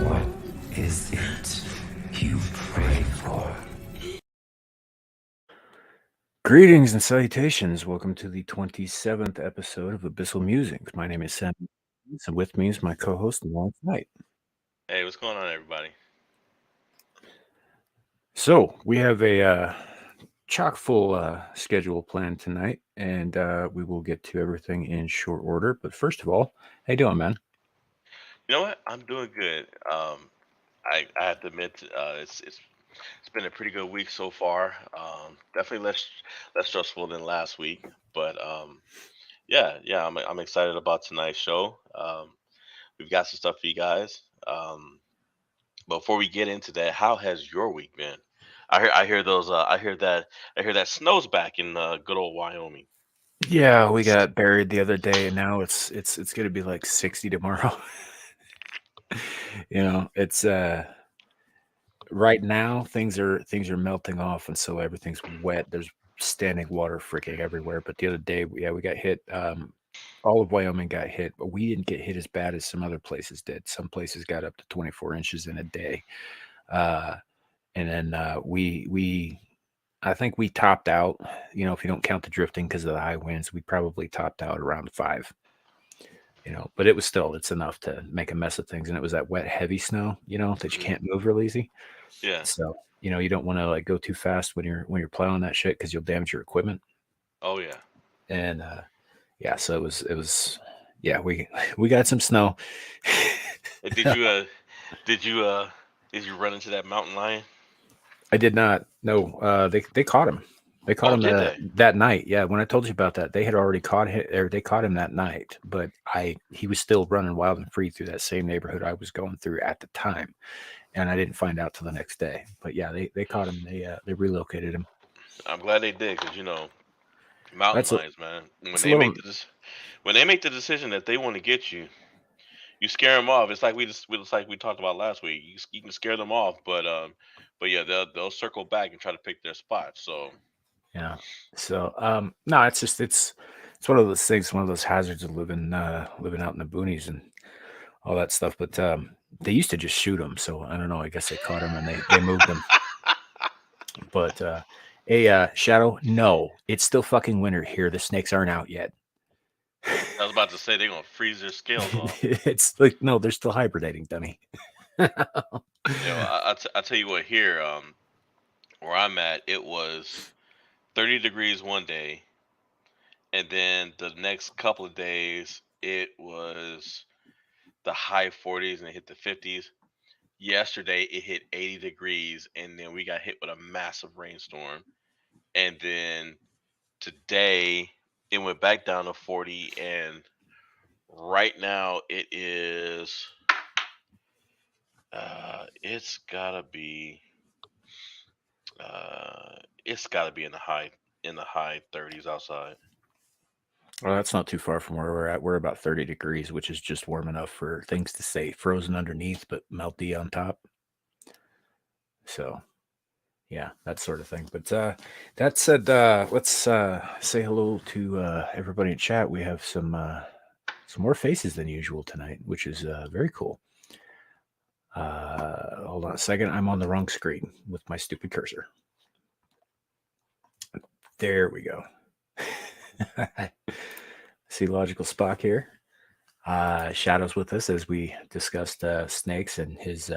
What is it you pray for? Greetings and salutations. Welcome to the 27th episode of Abyssal Musings. My name is Sam, and with me is my co-host, Lawrence Knight. Hey, what's going on, everybody? So we have a chock full schedule planned tonight, and we will get to everything in short order. But first of all, how you doing, man? You know what? I'm doing good. I have to admit, it's been a pretty good week so far. Definitely less stressful than last week, but yeah, I'm excited about tonight's show. We've got some stuff for you guys. Before we get into that, how has your week been? I hear those. I hear that snow's back in good old Wyoming. Yeah, we got buried the other day, and now it's gonna be like 60 tomorrow. It's right now things are melting off, and so everything's wet. There's standing water freaking everywhere. But the other day, we got hit. All of Wyoming got hit, but we didn't get hit as bad as some other places did. Some places got up to 24 inches in a day, uh, and then I think we topped out. If you don't count the drifting because of the high winds, we probably topped out around 5. But it's enough to make a mess of things, and it was that wet, heavy snow, that you Hmm. can't move real easy. Yeah. So, you don't want to like go too fast when you're plowing that shit because you'll damage your equipment. Oh yeah. And yeah, so it was yeah, we got some snow. Hey, did you run into that mountain lion? I did not. No, they caught him. They caught Oh, him did they? that night. Yeah, when I told you about that, they had already caught him, or they caught him that night. But he was still running wild and free through that same neighborhood I was going through at the time, and I didn't find out till the next day. But yeah, they caught him. They relocated him. I'm glad they did, because mountain That's a lions, man. it's a little. When they make the decision that they want to get you, you scare them off. It's like we talked about last week. You can scare them off, but yeah, they'll circle back and try to pick their spot. So Yeah. So no, it's one of those things, one of those hazards of living out in the boonies and all that stuff. But they used to just shoot them, so I don't know. I guess they caught him and they moved him. But Shadow, no, it's still fucking winter here. The snakes aren't out yet. I was about to say they're gonna freeze their scales off. It's like no, they're still hibernating, dummy. I tell you what, here, where I'm at, it was 30 degrees one day, and then the next couple of days it was the high 40s and it hit the 50s. Yesterday it hit 80 degrees, and then we got hit with a massive rainstorm. And then today it went back down to 40, and right now it's gotta be in the high 30s outside. Well, that's not too far from where we're at. We're about 30 degrees, which is just warm enough for things to stay frozen underneath but melty on top. So yeah, that sort of thing. But that said, let's say hello to everybody in chat. We have some more faces than usual tonight, which is very cool. Hold on a second. I'm on the wrong screen with my stupid cursor. There we go. See Logical Spock here. Shadow's with us as we discussed snakes and his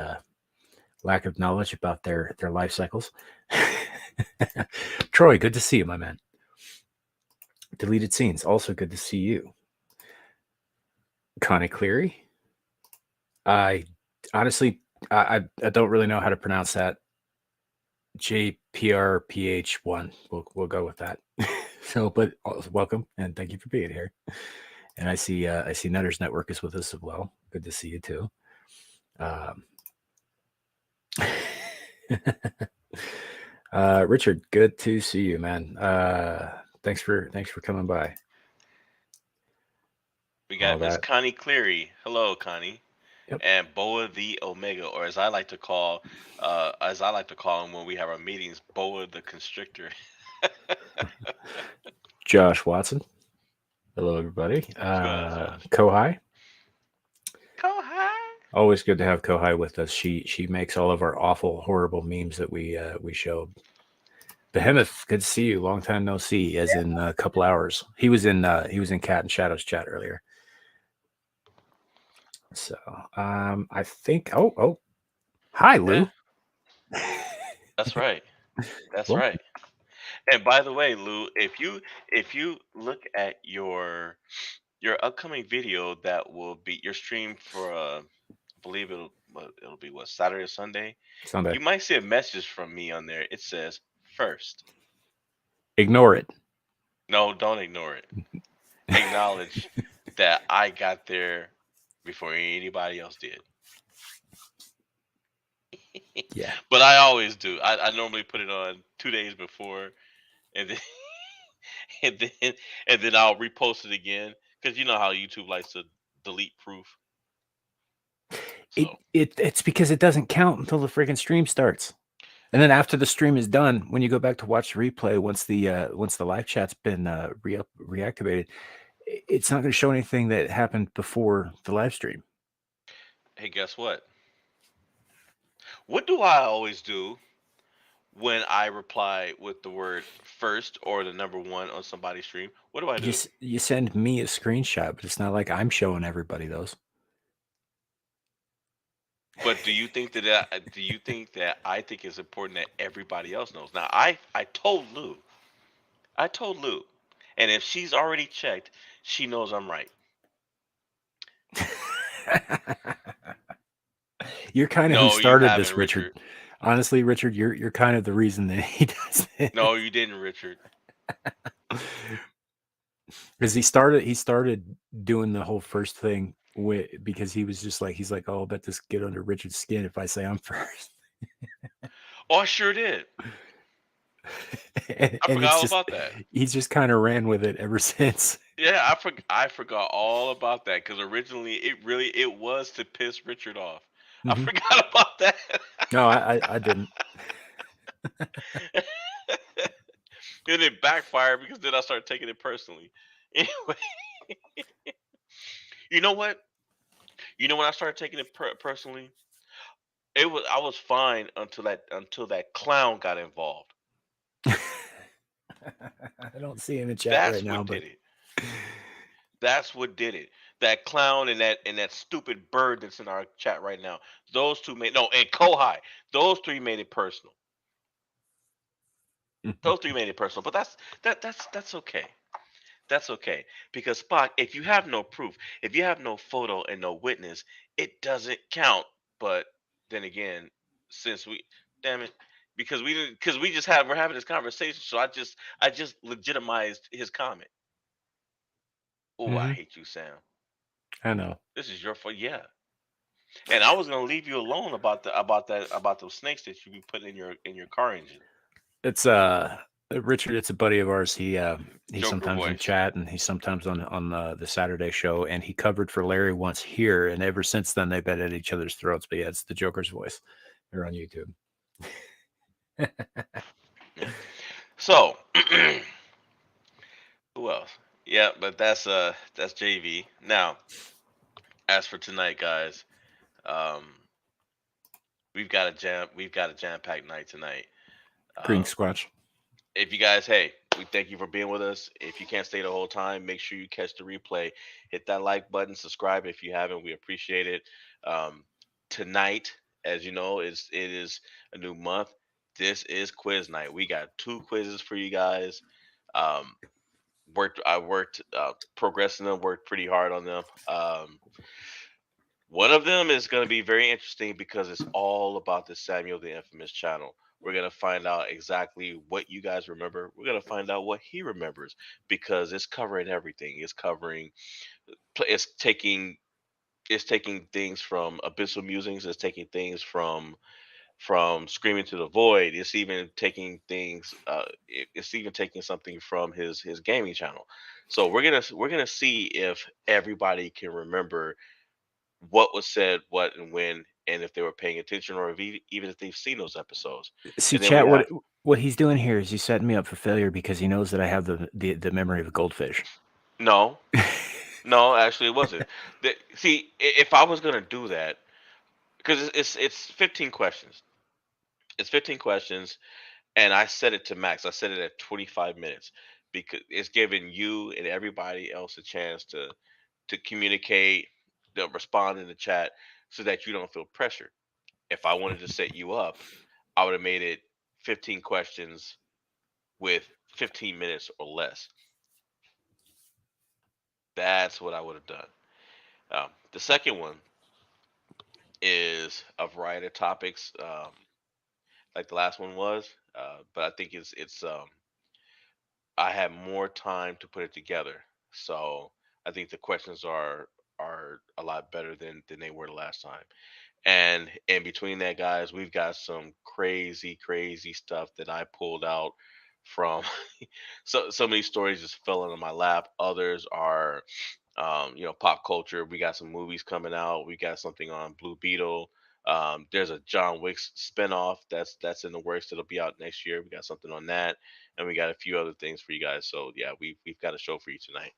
lack of knowledge about their life cycles. Troy, good to see you, my man. Deleted scenes, also good to see you. Connie Cleary. I honestly, I don't really know how to pronounce that. JPRPH1. We'll go with that. So, but welcome and thank you for being here. And I see Nutters Network is with us as well. Good to see you too. Richard, good to see you, man. Thanks for coming by. We got Miss Connie Cleary. Hello, Connie. Yep. And Boa the Omega, or as I like to call him when we have our meetings, Boa the Constrictor. Josh Watson. Hello, everybody. Kohai. Always good to have Kohai with us. She makes all of our awful, horrible memes that we show. Behemoth, good to see you. Long time no see. As in a couple hours. He was in Cat and Shadows chat earlier. So I think. Oh, hi Lou. Yeah, that's right. That's Well, right. And by the way, Lou, if you look at your upcoming video that will be your stream for I believe it'll be what, Saturday or Sunday, Sunday. you might see a message from me on there. It says first. Ignore it. No, don't ignore it. Acknowledge that I got there before anybody else did. Yeah. But I always do. I normally put it on 2 days before, and then and then and then I'll repost it again because you know how YouTube likes to delete proof. So It's because it doesn't count until the freaking stream starts. And then after the stream is done, when you go back to watch the replay, once the live chat's been reactivated, it's not going to show anything that happened before the live stream. hey, guess what? What do I always do when I reply with the word first or the number one on somebody's stream? What do I do? You send me a screenshot, but it's not like I'm showing everybody those. But do you think that I think it's important that everybody else knows? Now I told Lou. I told Lou. And if she's already checked, she knows I'm right. You're kind of who No, you started this, haven't, Richard. Richard. Honestly, Richard, you're kind of the reason that he does it. No, you didn't, Richard. Because he started doing the whole first thing because he was just like, he's like, oh, I'll bet this get under Richard's skin if I say I'm first. Oh, I sure did. and I and forgot it's all just about that. he's just kind of ran with it ever since. Yeah, I forgot all about that because originally it was to piss Richard off. I Mhm. forgot about that. No, I didn't. And it backfired because then I started taking it personally. Anyway, you know what? You know when I started taking it personally, I was fine until that clown got involved. I don't see him in chat right That's now, what but did it. That's what did it. That clown and that stupid bird that's in our chat right now. Those two made no and Kohai. Those three made it personal. Those three made it personal. But that's okay. That's okay. Because Spock, if you have no proof, if you have no photo and no witness, it doesn't count. But then again, since we damn it, because we just we're having this conversation, so I just legitimized his comment. Oh, I Mhm. hate you, Sam. I know. This is your fault. Yeah. And I was gonna leave you alone about those snakes that you be putting in your car engine. It's Richard. It's a buddy of ours. He's Joker sometimes in voice. chat and he's sometimes on the Saturday show. And he covered for Larry once here, and ever since then they've been at each other's throats. But yeah, it's the Joker's voice. They're on YouTube. Yeah. So who else? Yeah, but that's JV. Now, as for tonight, guys, um, we've got a jam packed night tonight. Green Um, Squatch. if you guys, hey, we thank you for being with us. If you can't stay the whole time, make sure you catch the replay. Hit that like button, subscribe if you haven't. We appreciate it. Um, tonight, as you know, it is a new month. This is quiz night. We got two quizzes for you guys. Um, I worked progressing them, worked pretty hard on them. One of them is going to be very interesting because it's all about the Samuel the Infamous channel. We're going to find out exactly what you guys remember. We're going to find out what he remembers because it's covering everything. It's taking it's taking things from Abyssal Musings. It's taking things from Screaming to the Void. It's even taking things. It's even taking something from his gaming channel. So we're gonna see if everybody can remember what was said, what and when, and if they were paying attention, or if even if they've seen those episodes. See, And then we chat. have What he's doing here is he's setting me up for failure because he knows that I have the memory of a goldfish. no, no, actually, it wasn't. See, if I was gonna do that, because it's 15 questions. It's 15 questions, and I set it to max. I set it at 25 minutes because it's giving you and everybody else a chance to communicate, to respond in the chat, so that you don't feel pressured. If I wanted to set you up, I would have made it 15 questions with 15 minutes or less. That's what I would have done. The second one is a variety of topics, like the last one was, but I think it's I had more time to put it together, so I think the questions are a lot better than they were the last time. And in between that, guys, we've got some crazy, crazy stuff that I pulled out from. So some of these stories just fell into my lap. Others are, pop culture. We got some movies coming out. We got something on Blue Beetle. There's a John Wick spinoff that's in the works that'll be out next year. We got something on that, and we got a few other things for you guys. So yeah, we've got a show for you tonight.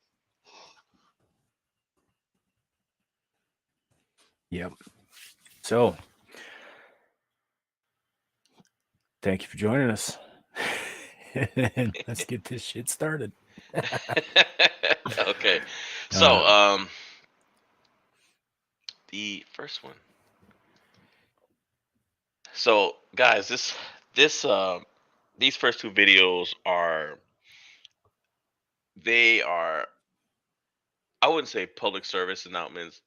Yep. So thank you for joining us. Let's get this shit started. Okay, so the first one. So guys, this these first two videos are, I wouldn't say public service announcements.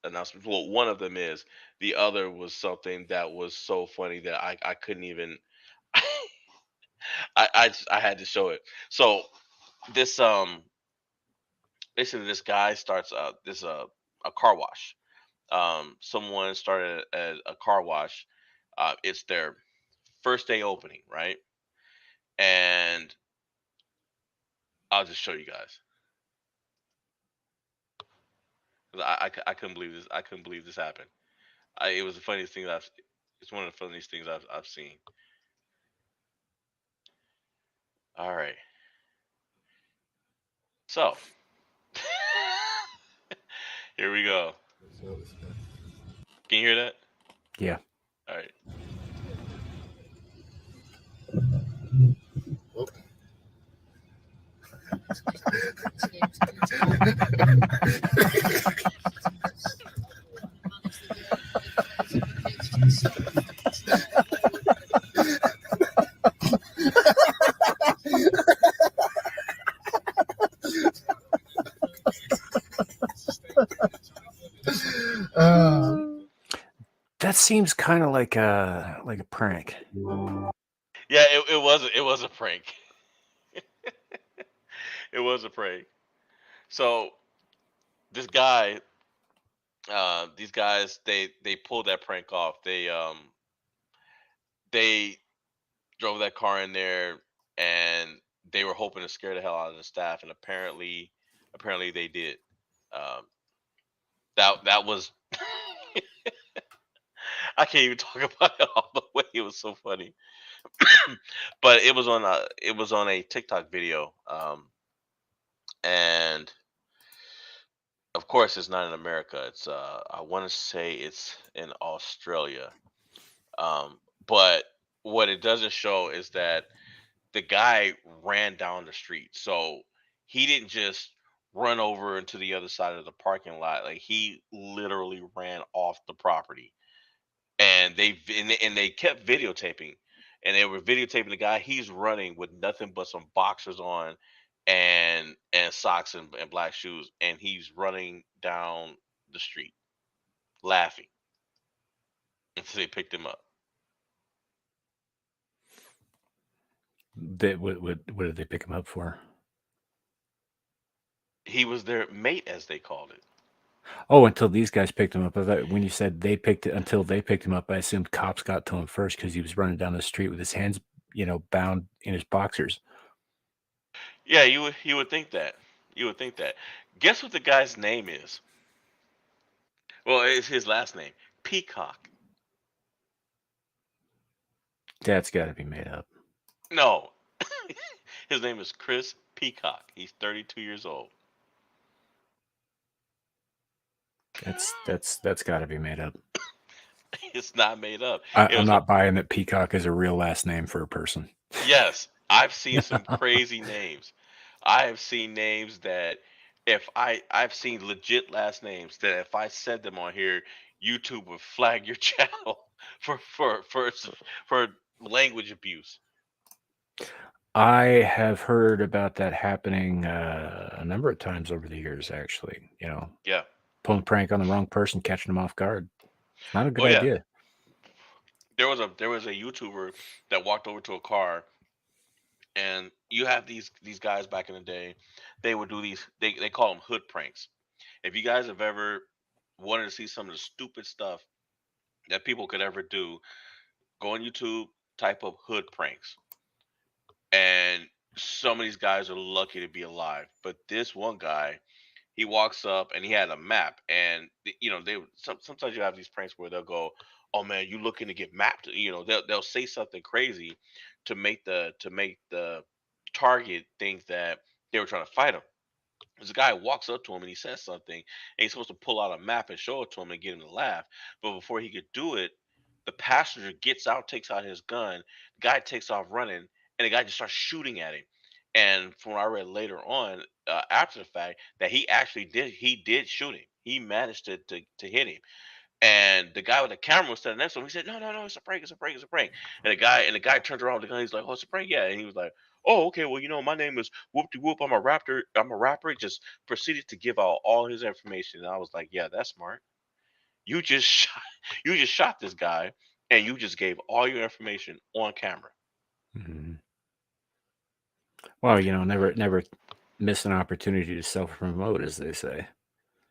Well, one of them is. The other was something that was so funny that I couldn't even I had to show it. So this basically this guy starts this a car wash. Someone started a car wash. It's their first day opening, right? And I'll just show you guys. 'Cause I couldn't believe this. I couldn't believe this happened. It was the funniest thing that it's one of the funniest things I've seen. All right. So here we go. Can you hear that? Yeah. All right. That seems kind of like a prank. Yeah, it was a prank. It was a prank. So this guy, these guys, they pulled that prank off. They drove that car in there, and they were hoping to scare the hell out of the staff, and apparently they did. Um, that was I can't even talk about it all the way. It was so funny. But it was on a TikTok video, and of course it's not in America. It's I want to say it's in Australia. Um, but what it doesn't show is that the guy ran down the street. So he didn't just run over into the other side of the parking lot. Like he literally ran off the property. And they kept videotaping, and they were videotaping the guy. He's running with nothing but some boxers on, and socks and black shoes, and he's running down the street laughing until they picked him up. What did they pick him up for? He was their mate, as they called it. Oh, until these guys picked him up. I thought when you said they picked it until they picked him up, I assumed cops got to him first because he was running down the street with his hands, bound in his boxers. Yeah, you would think that. You would think that. Guess what the guy's name is? Well, it's his last name, Peacock. That's got to be made up. No, his name is Chris Peacock. He's 32 years old. That's got to be made up. It's not made up. It I'm was a not buying that Peacock is a real last name for a person. yes. I've seen some crazy names. I have seen names that if I've seen legit last names that if I said them on here, YouTube would flag your channel for language abuse. I have heard about that happening a number of times over the years, actually. Yeah. Pulling a prank on the wrong person, catching them off guard. It's not a good Oh yeah. idea. There was a YouTuber that walked over to a car, and you have these guys back in the day. They would do these. They call them hood pranks. If you guys have ever wanted to see some of the stupid stuff that people could ever do, go on YouTube, type up hood pranks, and some of these guys are lucky to be alive. But this one guy, he walks up and he had a map, and sometimes you have these pranks where they'll go, "Oh man, you looking to get mapped?" They'll say something crazy to make the target think that they were trying to fight him. This guy walks up to him and he says something, and he's supposed to pull out a map and show it to him and get him to laugh. But before he could do it, the passenger gets out, takes out his gun. The guy takes off running, and the guy just starts shooting at him. And from what I read later on, after the fact, that he did shoot him. He managed to hit him. And the guy with the camera was standing next to him. He said, "No, no, no, it's a prank, it's a prank, it's a prank." And the guy turned around with the gun. He's like, "Oh, it's a prank, yeah." And he was like, "Oh, okay. Well, my name is Whoop de Whoop. I'm a rapper. I'm a rapper." Just proceeded to give out all his information. And I was like, "Yeah, that's smart. You just shot, you just shot this guy, and you just gave all your information on camera." Mhm. Well, never miss an opportunity to self-promote, as they say.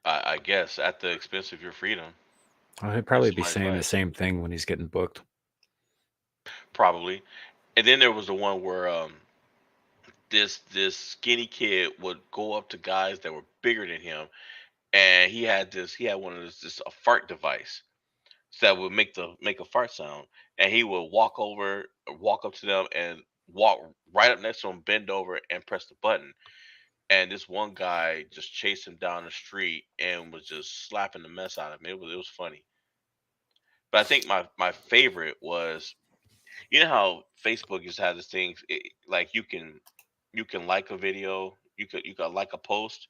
I guess at the expense of your freedom. Well, he'd That's probably be my saying the advice. same thing when he's getting booked. Probably. And then there was the one where this skinny kid would go up to guys that were bigger than him, and he had one of this a fart device that would make a fart sound, and he would walk up to them and walk right up next to him, bend over and press the button. And this one guy just chased him down the street and was just slapping the mess out of him. It was funny. But I think my favorite was, how Facebook just had this thing, like you can like a video, you could like a post,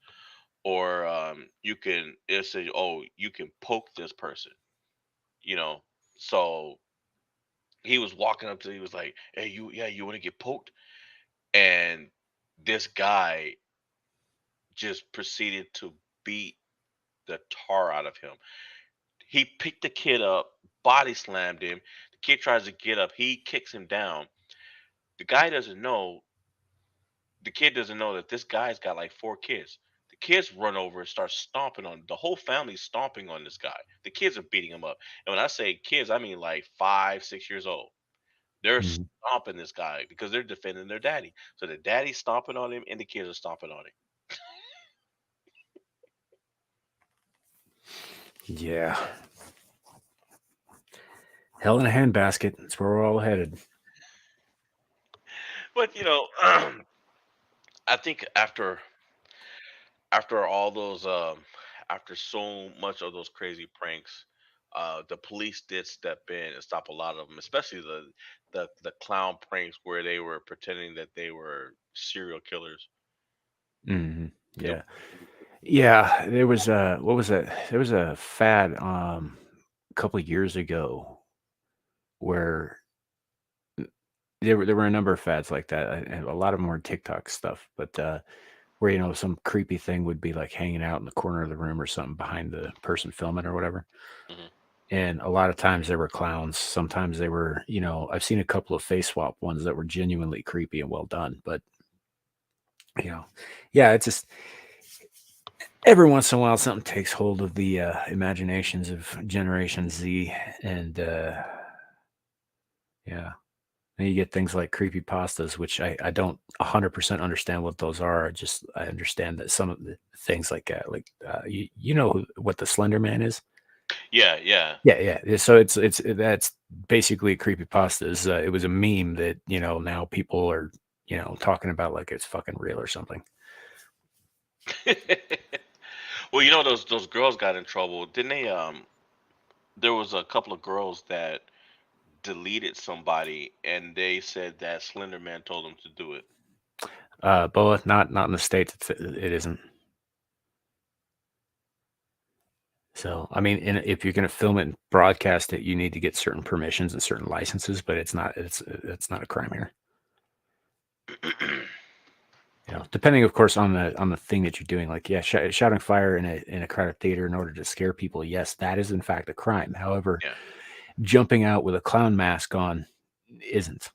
or you can it say, "Oh, you can poke this person," you know. So he was walking up to, he was like, "Hey, you want to get poked?" And this guy just proceeded to beat the tar out of him. He picked the kid up, body slammed him. The kid tries to get up, he kicks him down. The guy doesn't know the kid doesn't know that this guy's got like four kids. The kids run over and start stomping on the whole family's stomping on this guy. The kids are beating him up. And when I say kids, I mean like 5, 6 years old. They're Mhm. stomping this guy because they're defending their daddy. So the daddy's stomping on him and the kids are stomping on him. Yeah. Hell in a handbasket. That's where we're all headed. But I think after all those after so much of those crazy pranks, the police did step in and stop a lot of them, especially the clown pranks where they were pretending that they were serial killers. Hmm. It, Yeah. Yeah. There was what was that? There was a fad a couple of years ago where there were a number of fads like that, and a lot of them were TikTok stuff, but where some creepy thing would be like hanging out in the corner of the room or something behind the person filming or whatever. mhm. And a lot of times they were clowns. Sometimes they were, I've seen a couple of face swap ones that were genuinely creepy and well done. But, you know, yeah, it's just every once in a while something takes hold of the imaginations of Generation Z. And yeah, and you get things like creepy pastas, which I don't 100% understand what those are. I understand that some of the things you know what the Slender Man is. Yeah, yeah. Yeah, yeah. So it's that's basically creepypasta. It was a meme that now people are talking about like it's fucking real or something. Well, those girls got in trouble, didn't they? there was a couple of girls that deleted somebody, and they said that Slender Man told them to do it. Boa, not in the states. It isn't. So I mean, if you're going to film it and broadcast it, you need to get certain permissions and certain licenses. But it's not a crime here. Depending, of course, on the thing that you're doing. Like, yeah, shouting fire in a crowded theater in order to scare people. Yes, that is in fact a crime. However, Yeah, jumping out with a clown mask on isn't.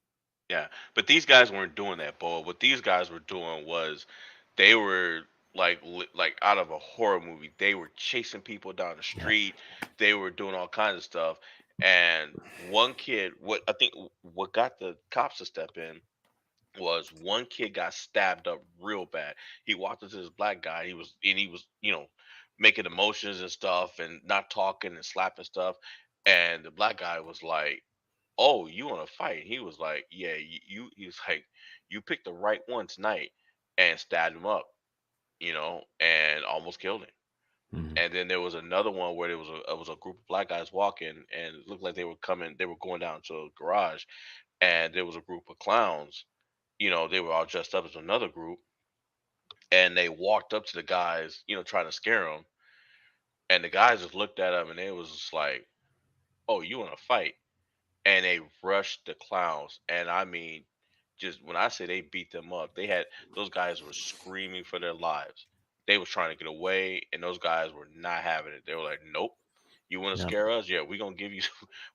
yeah. But these guys weren't doing that, Bo. What these guys were doing was they were like out of a horror movie. They were chasing people down the Yeah. street. They were doing all kinds of stuff. And one kid, what I think, what got the cops to step in was one kid got stabbed up real bad. He walked into this black guy. He was making emotions and stuff and not talking and slapping stuff. And the black guy was like, "Oh, you want to fight?" He was like, "Yeah, He was like, "You picked the right one tonight," and stabbed him up, and almost killed him. Mhm. And then there was another one where there was a group of black guys walking, and it looked like they were coming. They were going down to a garage, and there was a group of clowns. They were all dressed up as another group, and they walked up to the guys, trying to scare them. And the guys just looked at them, and they was just like, "Oh, you want to fight?" And they rushed the clowns. And I mean, just when I say they beat them up, they had those guys were screaming for their lives. They was trying to get away, and those guys were not having it. They were like, "Nope, you want to Yeah. scare us? Yeah, we're gonna give you,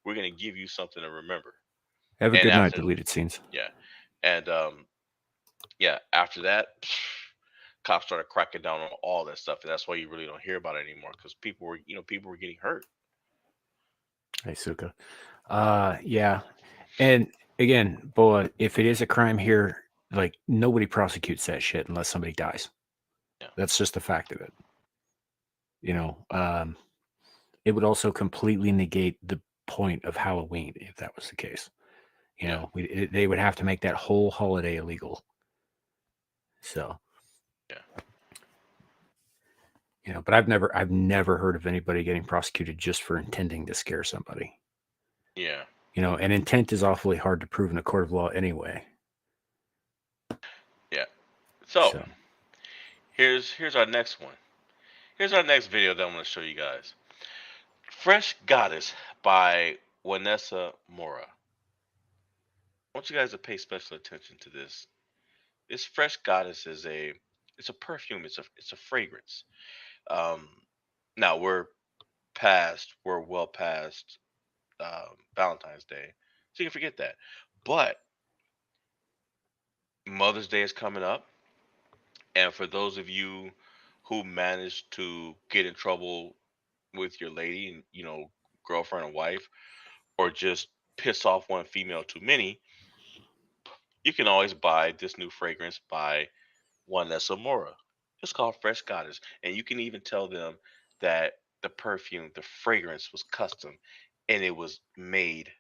we're gonna give you something to remember." Have a And good night. after, Deleted scenes. yeah, and yeah, after that, cops started cracking down on all that stuff, and that's why you really don't hear about it anymore because people were getting hurt. Hey, Suka. Yeah. And again, Boa, if it is a crime here, like nobody prosecutes that shit unless somebody dies. Yeah, That's just the fact of it. You know, it would also completely negate the point of Halloween if that was the case. yeah, They would have to make that whole holiday illegal. So, yeah, but I've never heard of anybody getting prosecuted just for intending to scare somebody. yeah, And intent is awfully hard to prove in a court of law anyway. yeah. So So, here's our next one. Here's our next video that I'm going to show you guys. Fresh Goddess by Vanessa Mora. I want you guys to pay special attention to this. This Fresh Goddess it's a perfume. It's a fragrance. Um, Now we're well past Valentine's Day, so you can forget that. But Mother's Day is coming up, and for those of you who managed to get in trouble with your lady and girlfriend or wife, or just piss off one female too many, you can always buy this new fragrance by Juanessa Mora. It's called Fresh Goddess, and you can even tell them that the perfume, the fragrance was custom, and it was made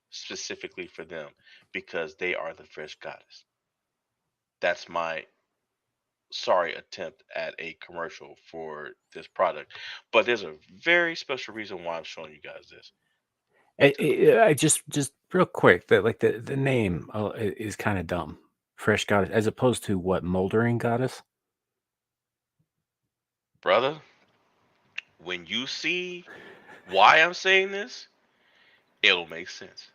specifically for them because they are the Fresh Goddess. That's my sorry attempt at a commercial for this product, but there's a very special reason why I'm showing you guys this. I just real quick, the name is kind of dumb. Fresh goddess, as opposed to what, moldering goddess? Brother, when you see why I'm saying this, it'll make sense.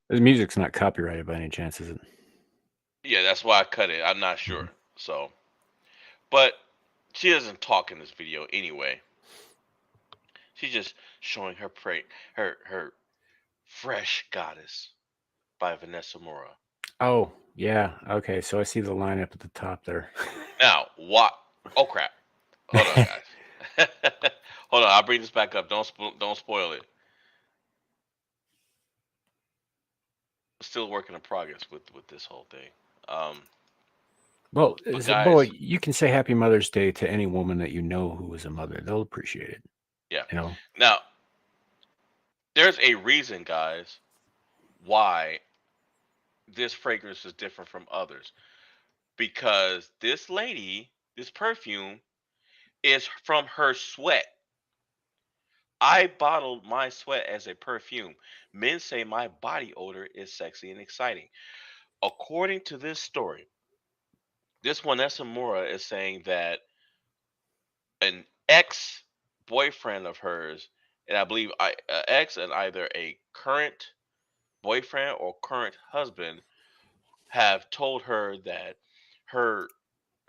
The music's not copyrighted by any chance, is it? Yeah, that's why I cut it. I'm not Mhm. sure. So, but she doesn't talk in this video anyway. She's just showing her Fresh Goddess by Vanessa Mora. Oh, yeah. Okay, so I see the lineup at the top there. Now, what? Oh crap! Hold on, guys. Hold on, I'll bring this back up. Don't spoil it. Still working in progress with this whole thing. Um, Well, But as a boy, guys, you can say Happy Mother's Day to any woman that you know who is a mother. They'll appreciate it. yeah. You know, Now, there's a reason, guys, why this fragrance is different from others. Because this lady, this perfume, is from her sweat. I bottled my sweat as a perfume. Men say my body odor is sexy and exciting. According to this story, this Vanessa Mora is saying that an ex boyfriend of hers, and I believe ex and either a current boyfriend or current husband, have told her that her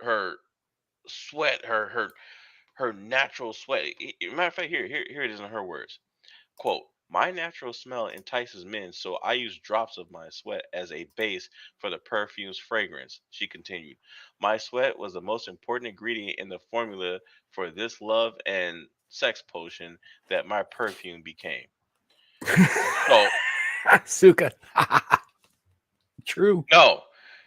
her sweat, her natural sweat. Matter of fact, here it is in her words. Quote, my natural smell entices men, so I use drops of my sweat as a base for the perfume's fragrance. She continued, my sweat was the most important ingredient in the formula for this love and sex potion that my perfume became. So, Suka. True. no,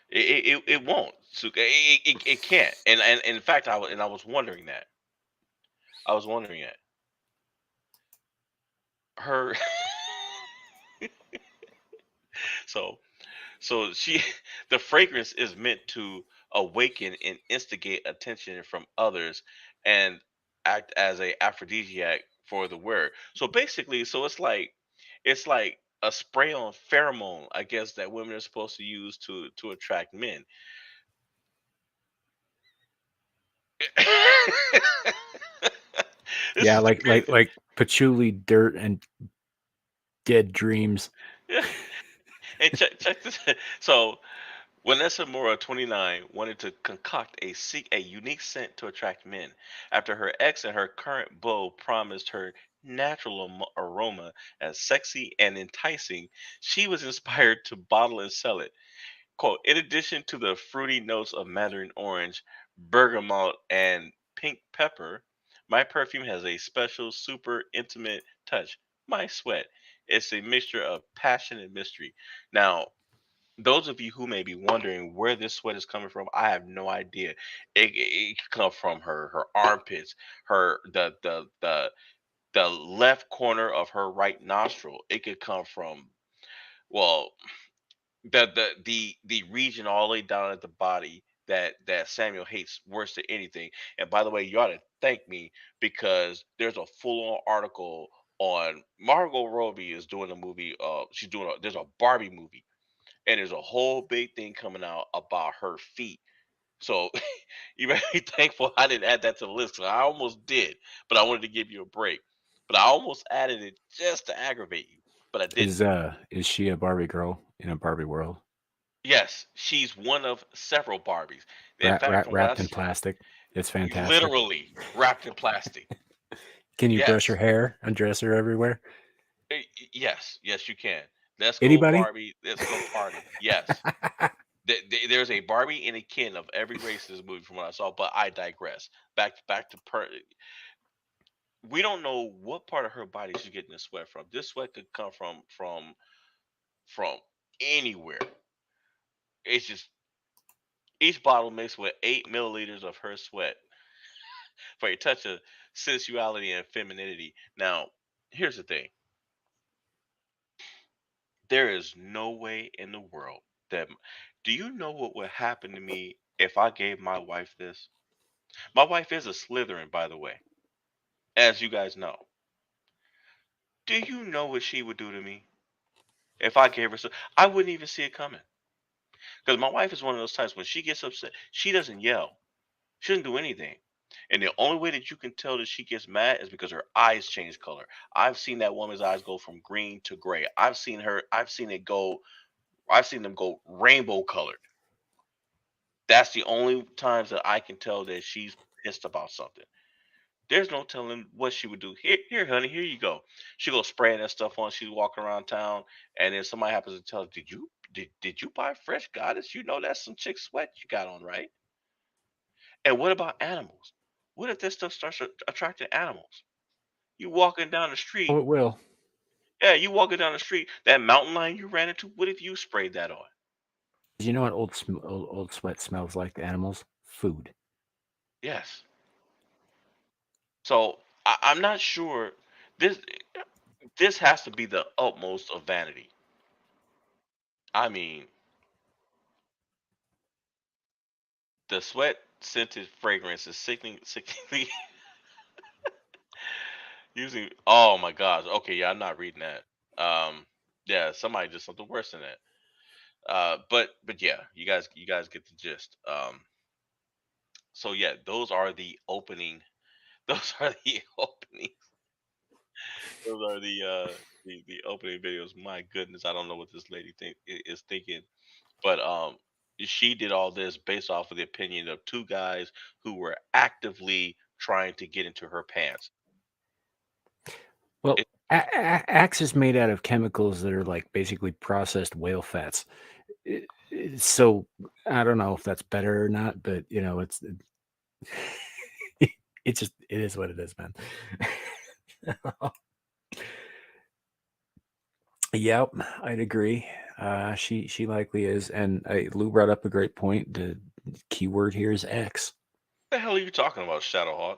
it won't. Suka. It can't. And in fact, I was wondering that. I was wondering that. Her. so So she, the fragrance is meant to awaken and instigate attention from others, and act as a aphrodisiac for the wearer. So basically, it's like a spray on pheromone, I guess, that women are supposed to use to attract men. This Yeah, is the like crazy. like patchouli, dirt, and dead dreams. Yeah. And check this. So Vanessa Mora, 29, wanted to concoct a unique scent to attract men. After her ex and her current beau promised her natural aroma as sexy and enticing, she was inspired to bottle and sell it. Quote, in addition to the fruity notes of mandarin orange, bergamot, and pink pepper, my perfume has a special, super intimate touch. My sweat. It's a mixture of passion and mystery. Now, those of you who may be wondering where this sweat is coming from, I have no idea. It could come from her armpits, her the left corner of her right nostril. It could come from, well, the region all the way down at the body that Samuel hates worse than anything. And by the way, you ought to thank me, because there's a full on article on Margot Robbie is doing a movie. She's doing there's a Barbie movie, and there's a whole big thing coming out about her feet. So you better be thankful I didn't add that to the list, 'cause I almost did, but I wanted to give you a break. But I almost added it just to aggravate you, but I didn't. Is she a Barbie girl in a Barbie world? Yes, she's one of several Barbies. In fact, from what I Wrapped in plastic. It's fantastic. literally wrapped in plastic. Can you brush her Yes. hair, undress her everywhere? Yes, yes, you can. Let's go Anybody? Barbie. Let's go party. Yes. There's a Barbie and a Ken of every race in this movie from what I saw, but I digress. Back to we don't know what part of her body she's getting this sweat from. This sweat could come from anywhere. It's just each bottle mixed with 8 milliliters of her sweat for a touch of sensuality and femininity. Now, here's the thing: there is no way in the world that. Do you know what would happen to me if I gave my wife this? My wife is a Slytherin, by the way, as you guys know. Do you know what she would do to me if I gave her some? I wouldn't even see it coming. Because my wife is one of those types when she gets upset, she doesn't yell. She doesn't do anything. And the only way that you can tell that she gets mad is because her eyes change color. I've seen that woman's eyes go from green to gray. I've seen them go rainbow colored. That's the only times that I can tell that she's pissed about something. There's no telling what she would do. Here, honey, here you go. She go spraying that stuff on. She's walking around town, and then somebody happens to tell her, did you buy fresh goddess? You know that's some chick sweat you got on, right? And what about animals? What if this stuff starts attracting animals? You walking down the Oh, street, it will. yeah, you walking down the street, that mountain lion you ran into, what if you sprayed that on? You know what old sweat smells like to animals? Food. Yes. So I'm not sure. This this has to be the utmost of vanity. I mean, the sweat scented fragrance is sickeningly using. Oh my gosh. Okay, yeah, I'm not reading that. Yeah, somebody did something worse than that. But yeah, you guys get the gist. So yeah, those are the opening. Those are the opening. Those are the opening videos. My goodness, I don't know what this lady is thinking, but she did all this based off of the opinion of two guys who were actively trying to get into her pants. Well, It, Axe is made out of chemicals that are like basically processed whale fats. So I don't know if that's better or not, but it's just it is what it is, man. Yep, I'd agree. She likely is, and Lou brought up a great point. The keyword here is X. what the hell are you talking about, Shadowhawk?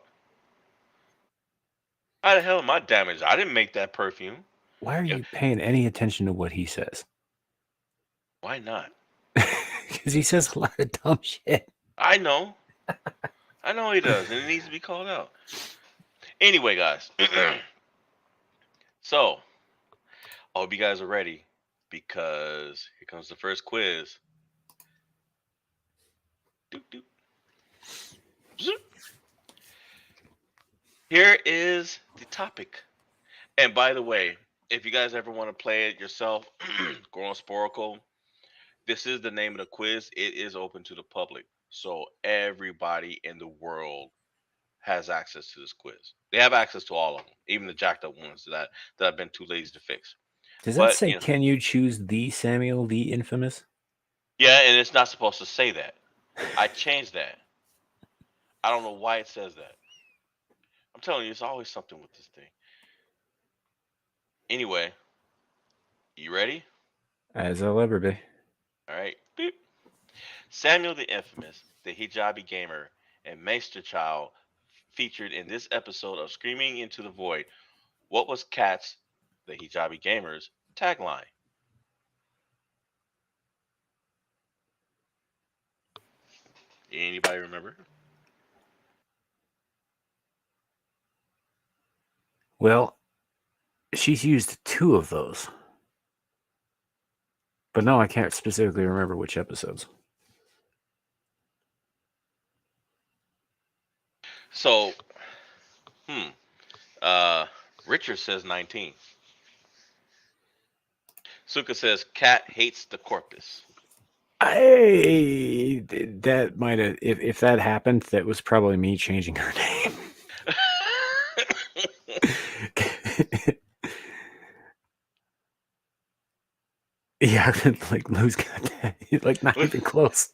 How the hell am I damaged? I didn't make that perfume. Why are Yeah, you paying any attention to what he says? why not? Because he says a lot of dumb shit. I know. I know he does, and it needs to be called out. Anyway, guys. So, I hope you guys are ready because here comes the first quiz. Doop, doop. Zoop. Here is the topic. And by the way, if you guys ever want to play it yourself, Grown Sporacle, this is the name of the quiz. It is open to the public. So everybody in the world has access to this quiz. They have access to all of them, even the jacked up ones that I've been too lazy to fix. Does that But say, can you choose the Samuel the Infamous? yeah, and it's not supposed to say that. I changed that. I don't know why it says that. I'm telling you, it's always something with this thing. Anyway, you ready? As I'll ever be. All right. Beep. Samuel the Infamous, the hijabi gamer, and Meister Child featured in this episode of Screaming into the Void. What was Cat's, the hijabi gamer's, tagline? Anybody remember? Well, she's used two of those. But no, I can't specifically remember which episodes. So, hmm. Uh, Richard says 19. Suka says Cat hates the corpus. That might have, if that happened, that was probably me changing her name. Yeah, like Lou's got that. Like not even close.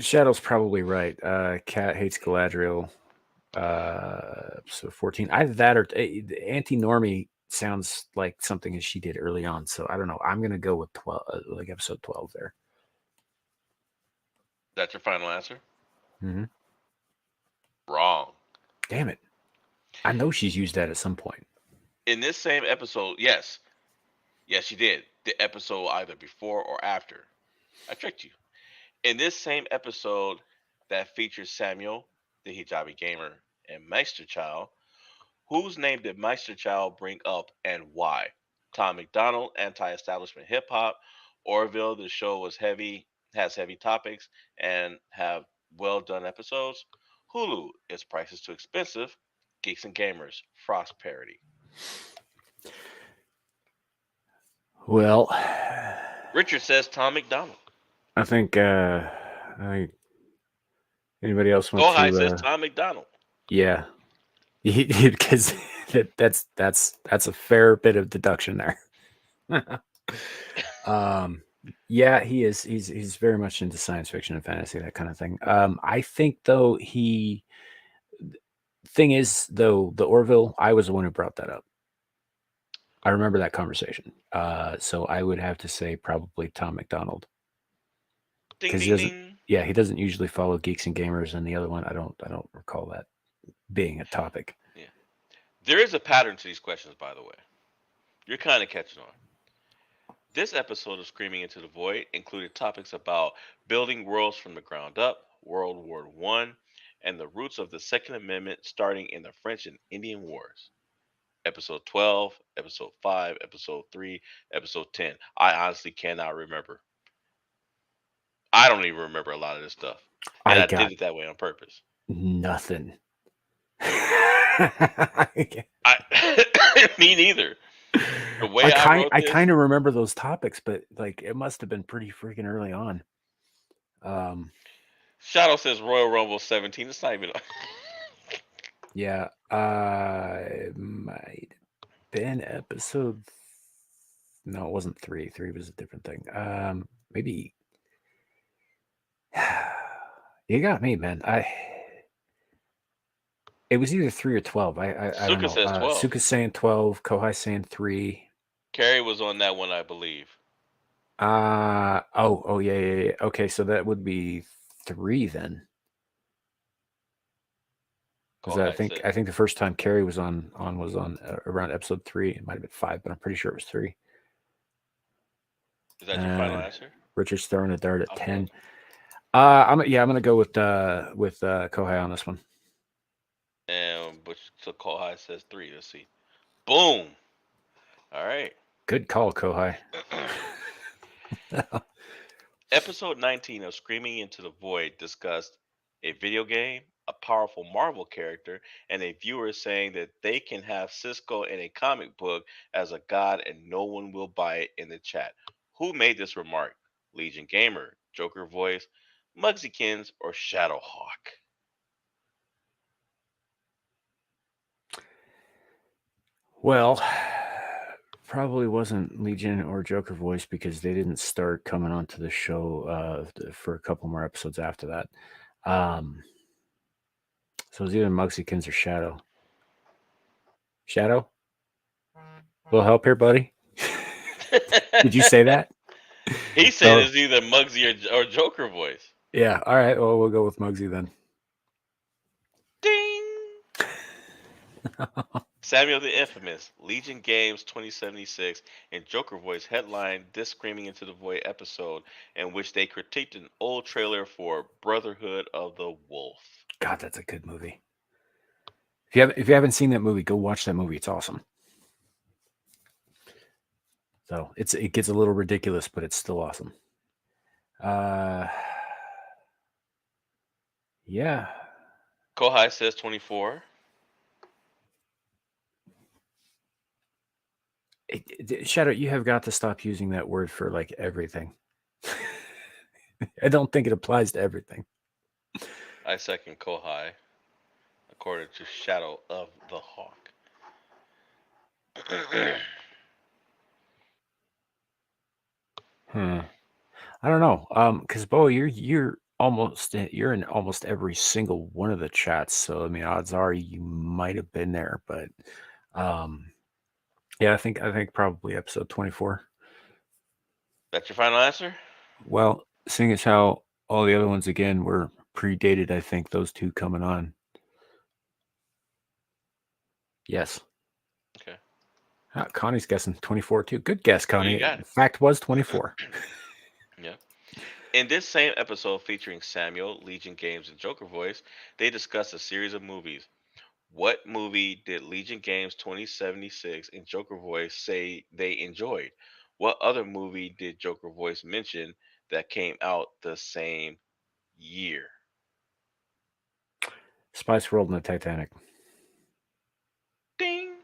Shadow's probably right. Cat hates Galadriel. So 14. Either that or anti-normie sounds like something that she did early on. So I don't know. I'm gonna go with 12, like episode 12 there. That's your final answer? Mm-hmm. Wrong. Damn it! I know she's used that at some point. In this same episode, yes. Yes, she did. The episode either before or after. I tricked you. In this same episode that features Samuel, the hijabi gamer, and Meisterchild, whose name did Meisterchild bring up and why? Tom McDonald, anti-establishment hip hop. Orville, the show has heavy topics and have well done episodes. Hulu, its prices too expensive. Geeks and Gamers, Frost parody. Well, Richard says Tom McDonald. I think anybody else want Go High to? says Tom McDonald. Yeah, because that's a fair bit of deduction there. Yeah, he is. He's very much into science fiction and fantasy, that kind of thing. I think though thing is though the Orville, I was the one who brought that up. I remember that conversation. So I would have to say probably Tom McDonald. Ding Because he ding doesn't, ding. yeah, he doesn't usually follow Geeks and Gamers, and the other one, I don't recall that being a topic. Yeah. There is a pattern to these questions, by the way. You're kind of catching on. This episode of Screaming into the Void included topics about building worlds from the ground up, World War One, and the roots of the Second Amendment starting in the French and Indian Wars. Episode 12, Episode 5, Episode 3, Episode 10. I honestly cannot remember. I don't even remember a lot of this stuff. And I I did got it that way on purpose. nothing. I me neither. The way I wrote I this, kind of remember those topics, but like it must have been pretty freaking early on. Shadow says Royal Rumble 17. It's not even. Yeah, it might have been episode. No, it wasn't 3. 3 was a different thing. Maybe. You got me, man. It was either 3 or 12. I don't Suka know. says 12. Suka's saying 12. Kohai saying 3. Carrie was on that one, I believe. Oh yeah. Okay, so that would be 3 then. Because I think the first time Carrie was on was on around episode 3. It might have been 5, but I'm pretty sure it was 3. Is that your final answer? Richard's throwing a dart at I'll 10. I'm gonna go with Kohai on this one. And so Kohai says 3. Let's see. Boom. All right. Good call, Kohai. Episode 19 of Screaming into the Void discussed a video game, a powerful Marvel character, and a viewer saying that they can have Cisco in a comic book as a god and no one will buy it in the chat. Who made this remark? Legion Gamer, Joker Voice, Muggsykins, or Shadowhawk? Well, probably wasn't Legion or Joker Voice because they didn't start coming onto the show for a couple more episodes after that. So it was either Muggsykins or Shadow. Shadow? A little help here, buddy? Did you say that? He said it's either Muggsy or Joker Voice. Yeah, all right. Well, we'll go with Muggsy then. Ding! Samuel the Infamous, Legion Games 2076, and Joker Voice headlined this Screaming into the Void episode in which they critiqued an old trailer for Brotherhood of the Wolf. God, that's a good movie. If you haven't seen that movie, go watch that movie. It's awesome. So it gets a little ridiculous, but it's still awesome. Yeah. Kohai says 24. Shadow, you have got to stop using that word for like everything. I don't think it applies to everything. I second Kohai, according to Shadow of the Hawk. I don't know. Because Bo, you're in almost every single one of the chats. So I mean, odds are you might have been there, but yeah, I think probably episode 24. That's your final answer? Well, seeing as how all the other ones again were predated, I think those two coming on. Yes. Okay. Connie's guessing 24 too. Good guess, Connie. You got it. Fact was 24. Yeah. In this same episode featuring Samuel, Legion Games, and Joker Voice, they discussed a series of movies. What movie did Legion Games 2076 and Joker Voice say they enjoyed? What other movie did Joker Voice mention that came out the same year? Spice World and the Titanic. Ding.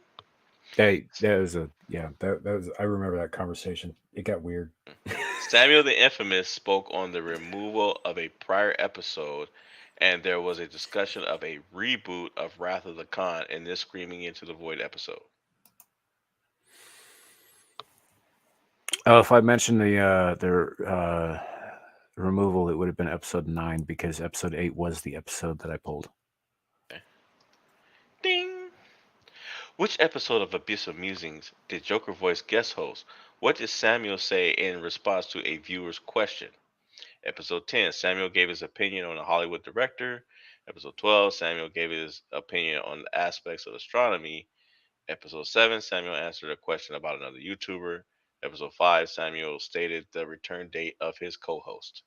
That was that was. I remember that conversation. It got weird. Samuel the Infamous spoke on the removal of a prior episode, and there was a discussion of a reboot of Wrath of the Khan in this Screaming into the Void episode. Oh, if I mentioned the removal, it would have been episode 9 because episode 8 was the episode that I pulled. Okay. Ding. Which episode of Abyssal Musings did Joker voice guest host? What did Samuel say in response to a viewer's question? Episode 10, Samuel gave his opinion on a Hollywood director. Episode 12, Samuel gave his opinion on the aspects of astronomy. Episode 7, Samuel answered a question about another YouTuber. Episode 5, Samuel stated the return date of his co host.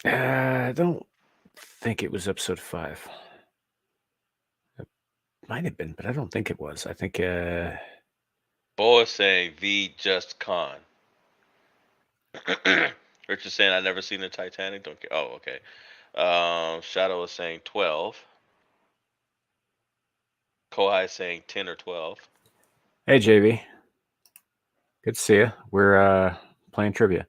I don't think it was episode 5. It might have been, but I don't think it was. I think Bo is saying the Just Con. Richard saying I never seen the Titanic. Don't care. Oh, okay. Shadow is saying 12. Kohai is saying 10 or 12. hey JB, good to see you. We're playing trivia.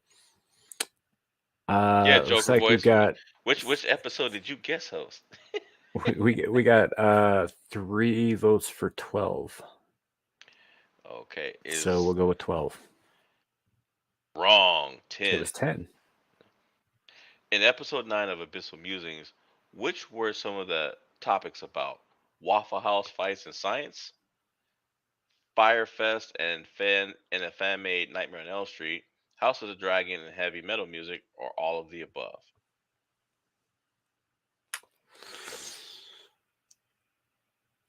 Yeah, Looks Joker like we've voice. got Which episode did you guest host? we got 3 votes for 12. Okay, So we'll is go with 12. wrong. It 10. was 10. In episode 9 of Abyssal Musings, which were some of the topics about? Waffle House fights and science, Firefest and a fan made Nightmare on Elm Street, House of the Dragon and heavy metal music, or all of the above.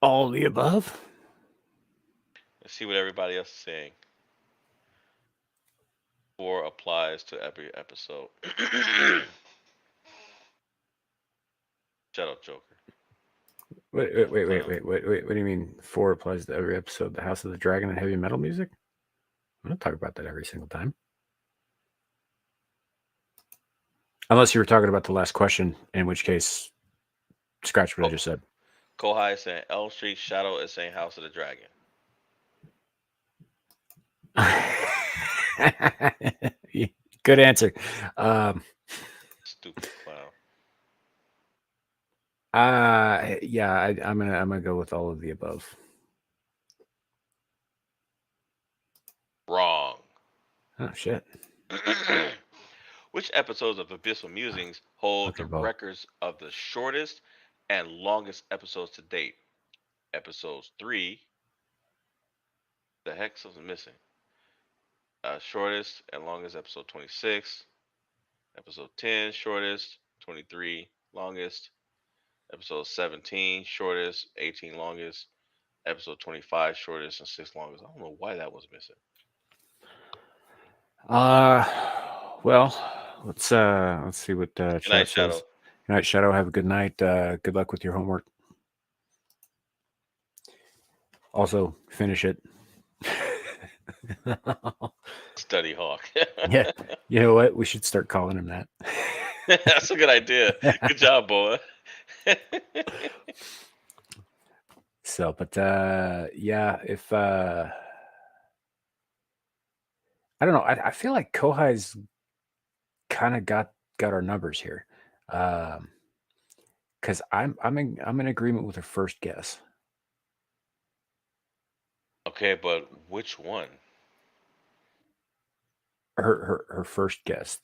All the above? Let's see what everybody else is saying. 4 applies to every episode. Shut up, Joker. Wait. What do you mean 4 applies to every episode? The House of the Dragon and heavy metal music? I don't talk about that every single time. Unless you were talking about the last question, in which case, scratch what I just said. Kohai is saying Elm Street, Shadow is saying House of the Dragon. Good answer. Stupid clown. Yeah, I'm gonna go with all of the above. Wrong. Oh shit. Which episodes of Abyssal Musings hold Okay, the Bo. records of the shortest and longest episodes to date? Episodes 3. The heck something missing. Shortest and longest episode 26. Episode 10 shortest. 23 longest. Episode 17 shortest. 18 longest. Episode 25 shortest and 6 longest. I don't know why that was missing. Well, let's see what Good chat night, says. Shadow. Good night, Shadow. Have a good night. Good luck with your homework. Also, finish it. Study Hawk. Yeah, you know what? We should start calling him that. That's a good idea. Good job, boy. So, but yeah, if I don't know, I feel like Kohai's kind of got our numbers here, because I'm in agreement with her first guess. Okay, but which one? Her first guess.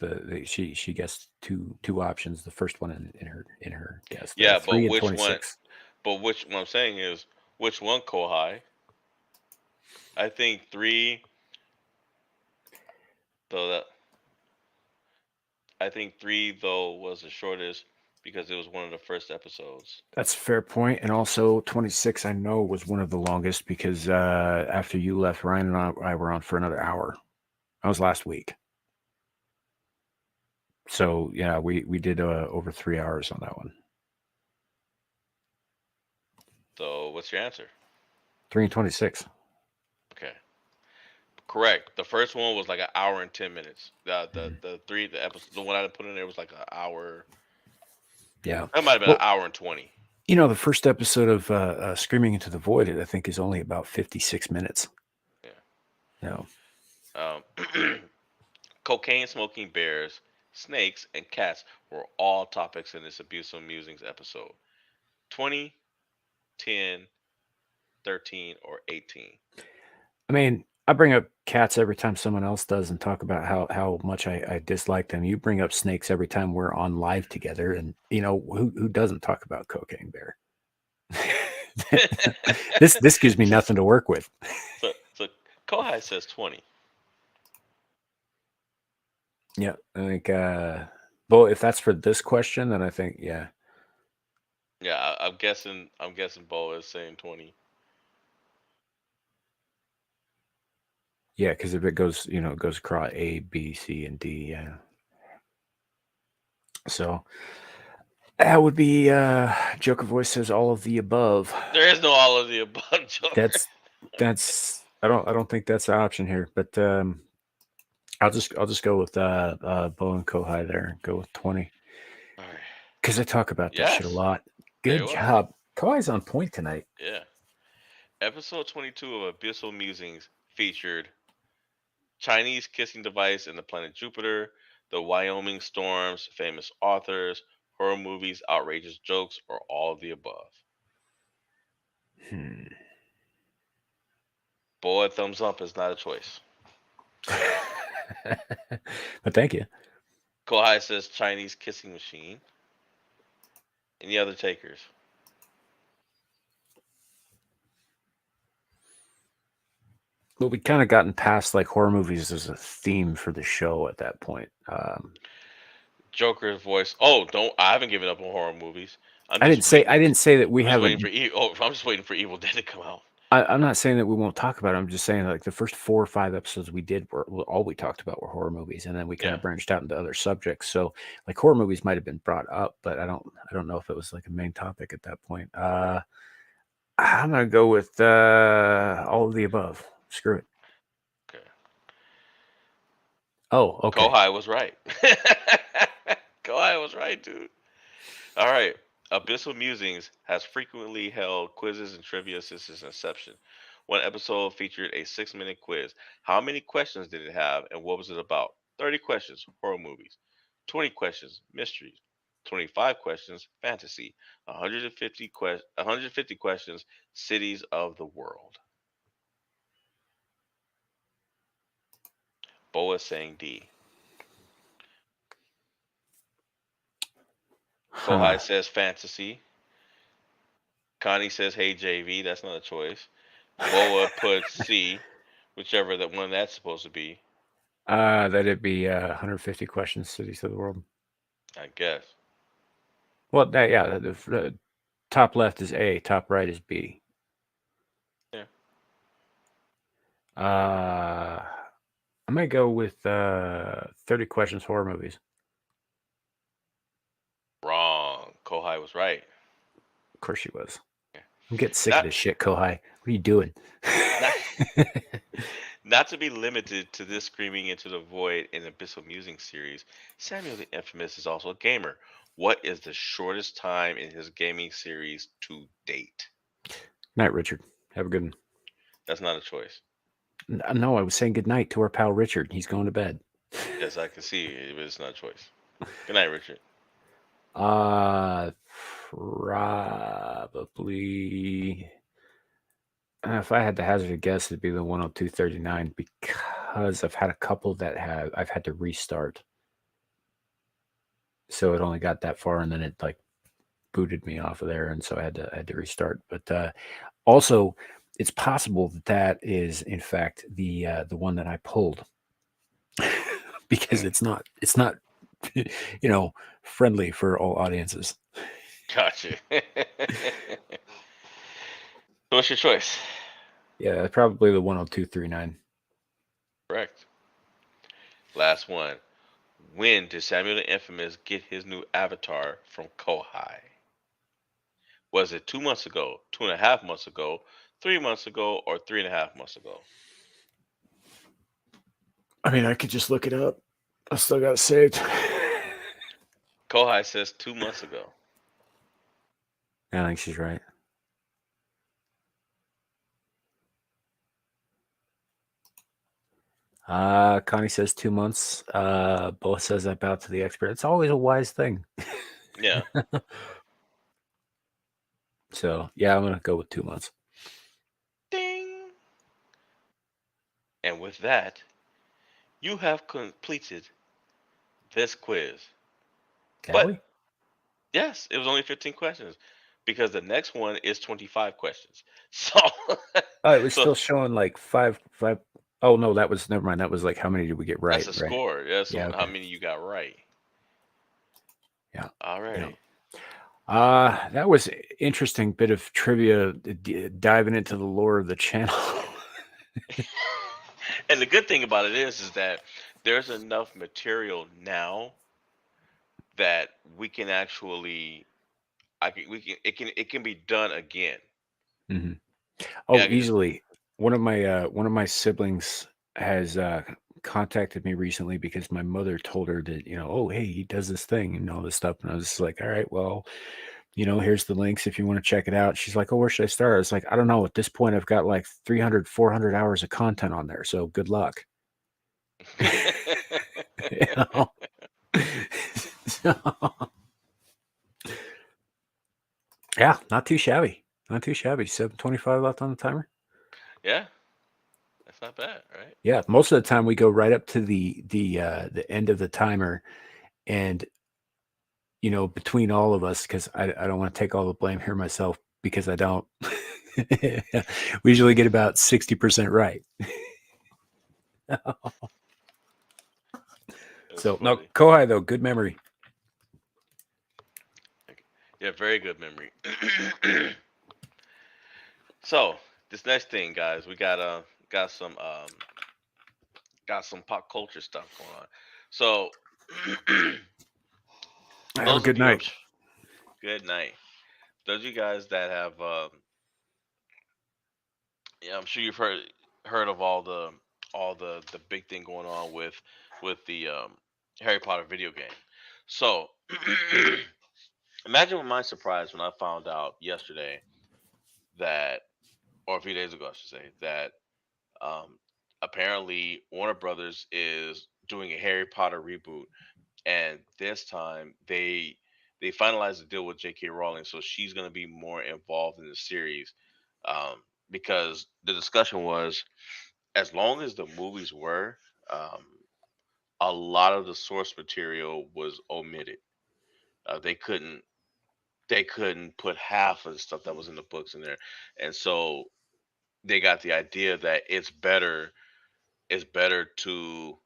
She guessed two options. The first one in her guess. The Yeah, but 3 and which one? 26. But which what I'm saying is which one, Kohai? I think 3. Though that I think 3 though was the shortest because it was one of the first episodes. That's a fair point. And also 26, I know, was one of the longest because after you left, Ryan and I were on for another hour. That was last week. So yeah, we did over 3 hours on that one. So what's your answer? 3 and 26. Okay, correct. The first one was like an hour and 10 minutes. The episode, the one I put in there was like an hour. Yeah, That might have been an hour and 20. You know, the first episode of Screaming into the Void, I think, is only about 56 minutes. Yeah. No. Cocaine smoking bears, snakes, and cats were all topics in this Abyssal Musings episode. 20, 10, 13, or 18. I mean, I bring up cats every time someone else does and talk about how much I dislike them. You bring up snakes every time we're on live together, and who doesn't talk about Cocaine Bear? This gives me nothing to work with. So Kohai says 20. Yeah, I think. Well, if that's for this question, then I think yeah. Yeah, I'm guessing. I'm guessing Bo is saying 20. Yeah, because if it goes, it goes across A, B, C, and D. Yeah. So that would be Joker voice says all of the above. There is no all of the above, Joker. That's I don't think that's an option here, but I'll just go with Bo and Kohai there. Go with 20 All right. because I talk about this shit a Yes. lot. Very Good well. job, Kohai's on point tonight. Yeah. Episode 22 of Abyssal Musings featured Chinese kissing device in the planet Jupiter, the Wyoming storms, famous authors, horror movies, outrageous jokes, or all of the above. Hmm. Boy, thumbs up is not a choice. But thank you. Kohai says Chinese kissing machine. Any other takers? Well, we kind of gotten past like horror movies as a theme for the show at that point. Joker's voice. Oh, don't! I haven't given up on horror movies. I'm I just didn't say waiting. I didn't say that we I'm just waiting haven't. for I'm just waiting for Evil Dead to come out. I'm not saying that we won't talk about it. I'm just saying like the first 4 or 5 episodes we did were all we talked about were horror movies, and then we kind Yeah. of branched out into other subjects. So like horror movies might have been brought up, but I don't know if it was like a main topic at that point. I'm gonna go with all of the above. Screw it. Okay. Oh, okay. Kohai was right. Kohai was right, dude. All right. Abyssal Musings has frequently held quizzes and trivia since its inception. One episode featured a 6-minute quiz. How many questions did it have and what was it about? 30 questions, horror movies. 20 questions, mysteries. 25 questions, fantasy. 150 questions, cities of the world. Boa saying D. Kohai Huh. says fantasy. Connie says, "Hey JV." That's not a choice. Boa puts C, whichever that one that's supposed to be. That'd be 150 questions, cities of the world. I guess. Well, the top left is A, top right is B. Yeah. I'm gonna go with 30 questions horror movies. Wrong. Kohai was right. Of course she was. Yeah. I'm getting sick of Not this shit, Kohai. What are you doing? not not to be limited to this screaming into the void in Abyssal Musing series, Samuel the Infamous is also a gamer. What is the shortest time in his gaming series to date? Night, Richard. Have a good one. That's not a choice. No, I was saying good night to our pal Richard. He's going to bed. Yes, I can see it, but it's not a choice. Good night, Richard. Probably. If I had to hazard a guess, it'd be the 102.39 because I've had a couple that I've had to restart. So it only got that far, and then it like booted me off of there, and so I had to restart. But also, it's possible that is in fact the one that I pulled because it's not friendly for all audiences. Gotcha. So what's your choice? Yeah, probably the 102.39. Correct. Last one. When did Samuel the Infamous get his new avatar from Kohai? Was it 2 months ago, 2.5 months ago, 3 months ago, or 3.5 months ago? I mean, I could just look it up. I still got it saved. Kohai says 2 months ago. I think she's right. Connie says 2 months. Bo says I bow to the expert. It's always a wise thing. Yeah. So yeah, I'm gonna go with 2 months. Ding. And with that, you have completed this quiz. Have But we? yes, it was only 15 questions because the next one is 25 questions. So, Oh, it was so still showing like five. Oh no, that was never mind. That was like how many did we get that's right? a Right. score. That's Yeah. how Okay. many you got right. Yeah. Yeah. Alrighty. That was interesting bit of trivia diving into the lore of the channel. And the good thing about it is that there's enough material now that we can actually, it can be done again. hmm And Oh, I can just, easily. One of my siblings has contacted me recently because my mother told her that, oh, hey, he does this thing and all this stuff. And I was just like, all right, well, here's the links if you want to check it out. She's like, oh, where should I start? I was like, I don't know. At this point, I've got like 300, 400 hours of content on there. So good luck. You know? So, yeah, not too shabby. Not too shabby. 7:25 left on the timer. yeah, that's not bad, right? Yeah, most of the time we go right up to the end of the timer, and between all of us, because I don't want to take all the blame here myself because I don't. We usually get about 60% right. That's So no, funny. Kohai though, good memory. Okay. Yeah, very good memory. So this next thing, guys, we got some pop culture stuff going on. So Have a those of good you, night. good night. Those of you guys that have, yeah, I'm sure you've heard of all the big thing going on with the Harry Potter video game. So imagine my surprise when I found out yesterday that, or a few days ago, I should say, that um, apparently Warner Brothers is doing a Harry Potter reboot, and this time they finalized the deal with J.K. Rowling, so she's going to be more involved in the series. Um, because the discussion was, as long as the movies were, um, a lot of the source material was omitted. They couldn't put half of the stuff that was in the books in there, and so they got the idea that it's better to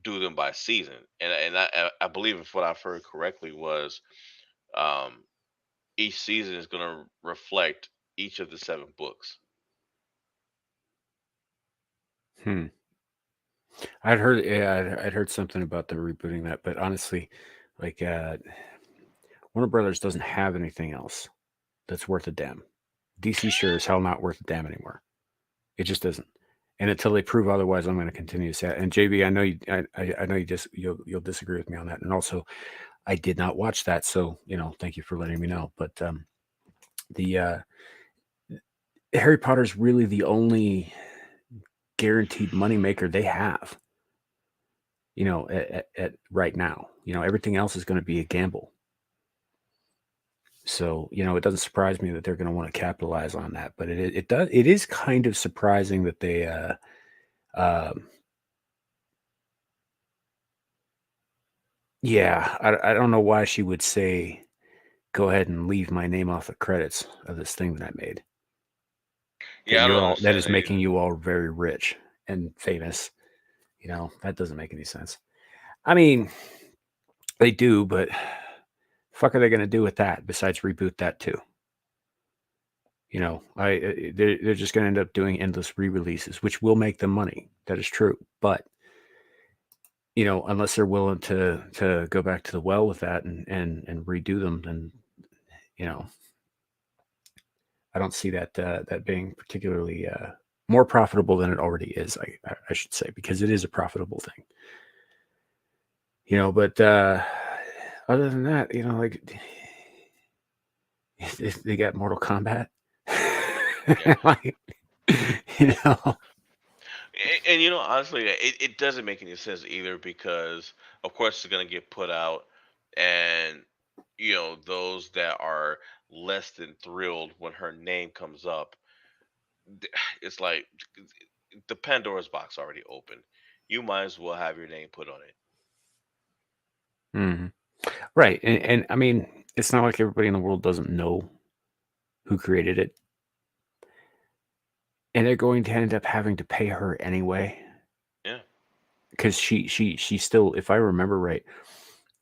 do them by season. And I believe if what I've heard correctly was, um, each season is going to reflect each of the seven books. Hmm. I'd heard, yeah, I'd heard something about them rebooting that, but honestly, like Warner Brothers doesn't have anything else that's worth a damn. DC sure as hell not worth a damn anymore. It just isn't. And until they prove otherwise, I'm going to continue to say it. And JB, I know you, I know you'll disagree with me on that. And also, I did not watch that, so thank you for letting me know. But the Harry Potter's really the only guaranteed moneymaker they have. At right now, everything else is going to be a gamble. So it doesn't surprise me that they're going to want to capitalize on that. But it is kind of surprising that they um yeah, I don't know why she would say, "Go ahead and leave my name off the credits of this thing that I made." Yeah, I don't That understand is that making either. you all very rich and famous. That doesn't make any sense. I mean, they do, but fuck are they going to do with that besides reboot that too? They're just going to end up doing endless re-releases, which will make them money. That is true, but unless they're willing to go back to the well with that and redo them, then you know, I don't see that being particularly more profitable than it already is. I should say, because it is a profitable thing. But other than that, like if they got Mortal Kombat, Yeah. like you know, And honestly, it doesn't make any sense either because, of course, it's going to get put out, and those that are less than thrilled when her name comes up, it's like the Pandora's box already open. You might as well have your name put on it. Mhm. Right, and I mean, it's not like everybody in the world doesn't know who created it, and they're going to end up having to pay her anyway Yeah, because she still, if I remember right,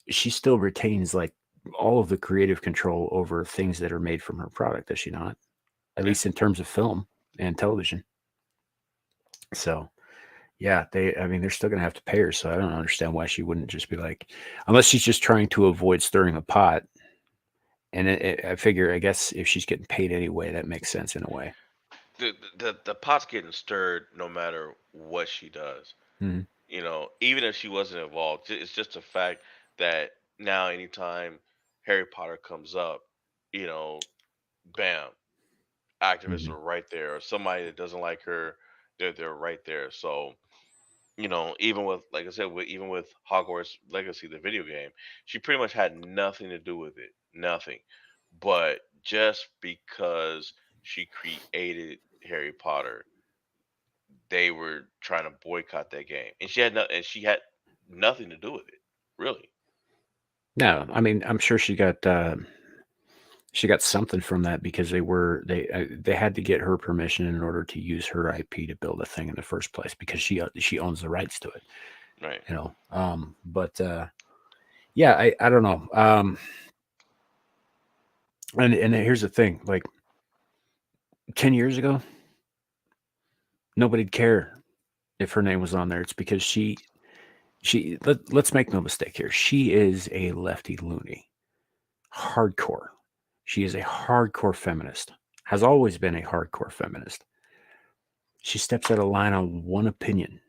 she still retains, like, all of the creative control over things that are made from her product, does she not? At yeah. least in terms of film and television. So, yeah, I mean, they're still gonna have to pay her, so I don't understand why she wouldn't just be like, unless she's just trying to avoid stirring the pot. And I figure, I guess if she's getting paid anyway, that makes sense in a way. The pot's getting stirred no matter what she does. Mhm, Even if she wasn't involved, it's just a fact that now anytime Harry Potter comes up, you know, bam, activists mhm. are right there, or somebody that doesn't like her, they're right there. So even with, like I said, even with Hogwarts Legacy, the video game, she pretty much had nothing to do with it, nothing. But just because she created Harry Potter, they were trying to boycott that game, and she had nothing to do with it, really. No, I mean, I'm sure she got something from that because they had to get her permission in order to use her IP to build a thing in the first place because she owns the rights to it, Right. you know. But yeah, I don't know. And here's the thing, like 10 years ago, nobody'd care if her name was on there. It's because let's make no mistake here. She is a lefty loony. Hardcore. She is a hardcore feminist. Has always been a hardcore feminist. She steps out of line on one opinion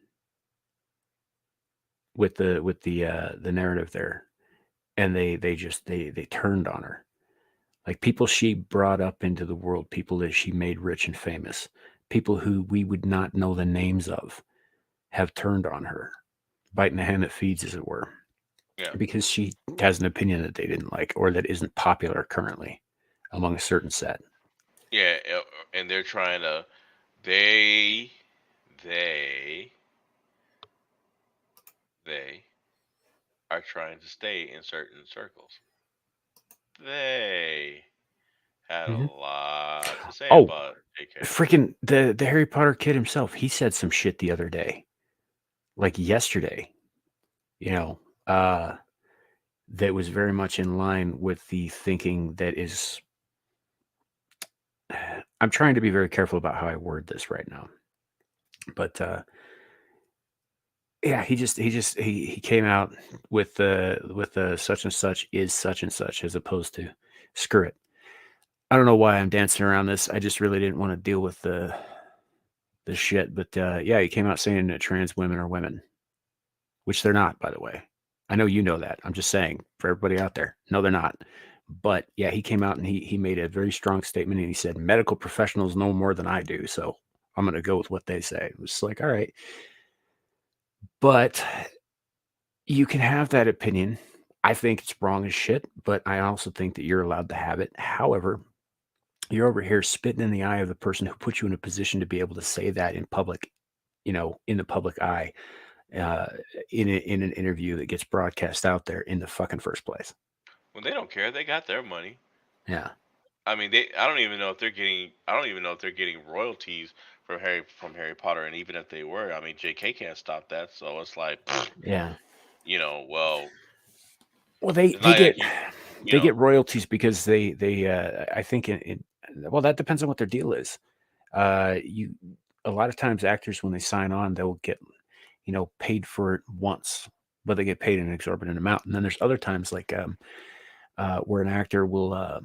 with the narrative there, and they turned on her. Like people she brought up into the world, people that she made rich and famous, people who we would not know the names of, have turned on her, biting the hand that feeds, as it were, Yeah. because she has an opinion that they didn't like or that isn't popular currently among a certain set. Yeah, and they're trying to they they they are trying to stay in certain circles. They had a Mhm. lot to say Oh, about JK. freaking the Harry Potter kid himself, he said some shit the other day, like yesterday, you know, uh, that was very much in line with the thinking that is. I'm trying to be very careful about how I word this right now, but yeah, he came out with the such and such is such and such as opposed to screw it. I don't know why I'm dancing around this. I just really didn't want to deal with the shit, but yeah, he came out saying that trans women are women, which they're not, by the way. I know you know that. I'm just saying for everybody out there. No, they're not. But yeah, he came out and he made a very strong statement and he said medical professionals know more than I do, so I'm going to go with what they say. It was like, all right, but you can have that opinion. I think it's wrong as shit, but I also think that you're allowed to have it. However, you're over here spitting in the eye of the person who put you in a position to be able to say that in public, in the public eye, uh, in an interview that gets broadcast out there in the fucking first place. Well, they don't care. They got their money. Yeah, I mean, they. I don't even know if they're getting. I don't even know if they're getting royalties from Harry Potter. And even if they were, I mean, J.K. can't stop that. So it's like, yeah. well, Well, they it's they not like get you. You they know. get royalties because they I think well, that depends on what their deal is. You A lot of times actors when they sign on they'll get paid for it once, but they get paid an exorbitant amount. And then there's other times like where an actor will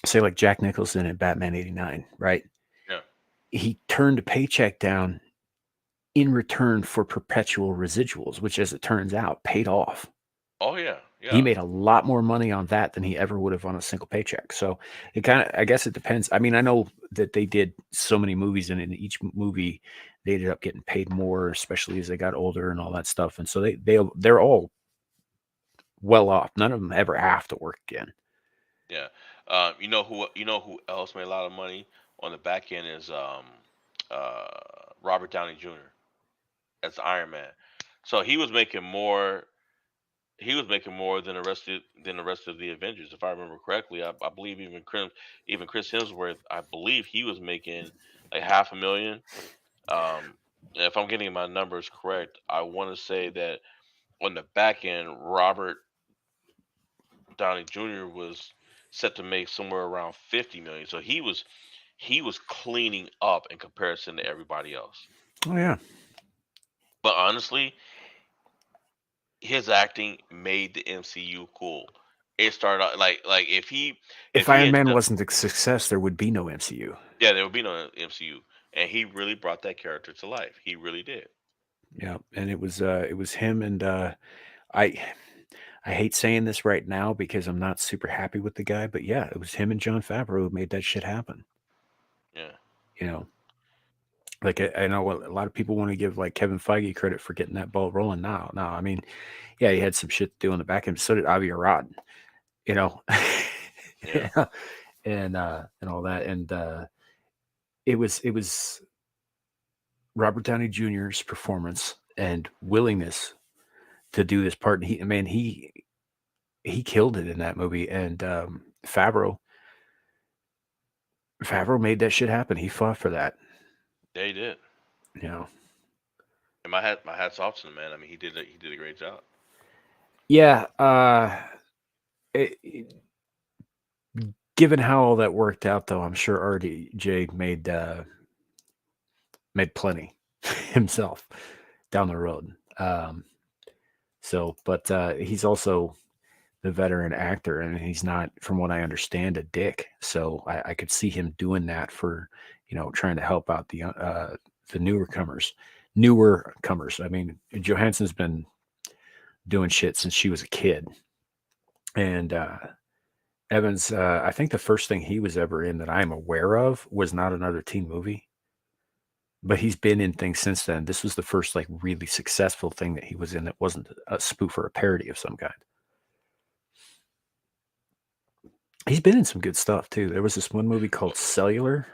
say like Jack Nicholson in Batman '89, right? Yeah. He turned a paycheck down in return for perpetual residuals, which, as it turns out, paid off. Oh yeah. He Yeah. made a lot more money on that than he ever would have on a single paycheck. So it kind of, I guess it depends. I mean, I know that they did so many movies, and in each movie, they ended up getting paid more, especially as they got older and all that stuff. And so they're all well off. None of them ever have to work again. Yeah. You know who else made a lot of money on the back end is Robert Downey Jr. as Iron Man. So he was making more. He was making more than the rest of the Avengers, if I remember correctly. I believe even Chris Hemsworth, I believe he was making like 500,000. If I'm getting my numbers correct, I want to say that on the back end, Robert Downey Jr. was set to make somewhere around 50 million. So he was cleaning up in comparison to everybody else. Oh yeah. But honestly, his acting made the MCU cool. It started out like If if he Iron had Man done, wasn't a success, there would be no MCU. yeah, there would be no MCU, and he really brought that character to life. He really did. Yeah, and it was him and I I hate saying this right now because I'm not super happy with the guy, but yeah, it was him and John Favreau who made that shit happen. Yeah, You know, like I know a lot of people want to give like Kevin Feige credit for getting that ball rolling. No, I mean, yeah, he had some shit to do on the back end. So did Avi Arad. You know, yeah, yeah, and all that, and it was Robert Downey Jr.'s performance and willingness to do this part. He, man, he killed it in that movie, and Favreau made that shit happen. He fought for that. yeah, he did. You know, And my hat's off to him, man. I mean, he did a great job. yeah. It, given how all that worked out, though, I'm sure RDJ made plenty himself down the road. But he's also the veteran actor, and he's not, from what I understand, a dick. So I could see him doing that for, trying to help out the newer comers. Newer comers. I mean, Johansson's been doing shit since she was a kid, and Evans. I think the first thing he was ever in that I'm aware of was not another teen movie, but he's been in things since then. This was the first like really successful thing that he was in that wasn't a spoof or a parody of some kind. He's been in some good stuff too. There was this one movie called Cellular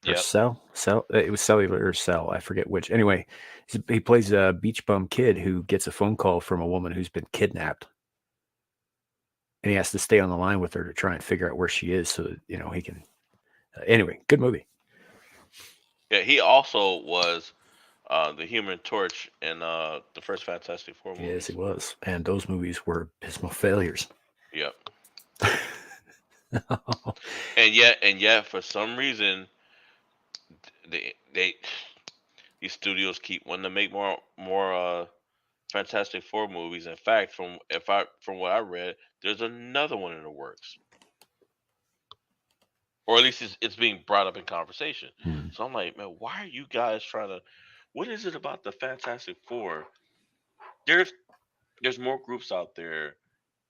or Yep. Cell. It was Cellular or Cell. I forget which. Anyway, he plays a beach bum kid who gets a phone call from a woman who's been kidnapped, and he has to stay on the line with her to try and figure out where she is, so that, he can. Anyway, good movie. Yeah, he also was the Human Torch in the first Fantastic Four Yes, he movies. was, and those movies were abysmal failures. Yep. And yet, for some reason, they these studios keep wanting to make more Fantastic Four movies. In fact, from what I read, there's another one in the works, or at least it's being brought up in conversation. Hmm. So I'm like, man, why are you guys trying to? What is it about the Fantastic Four? There's there's more groups out there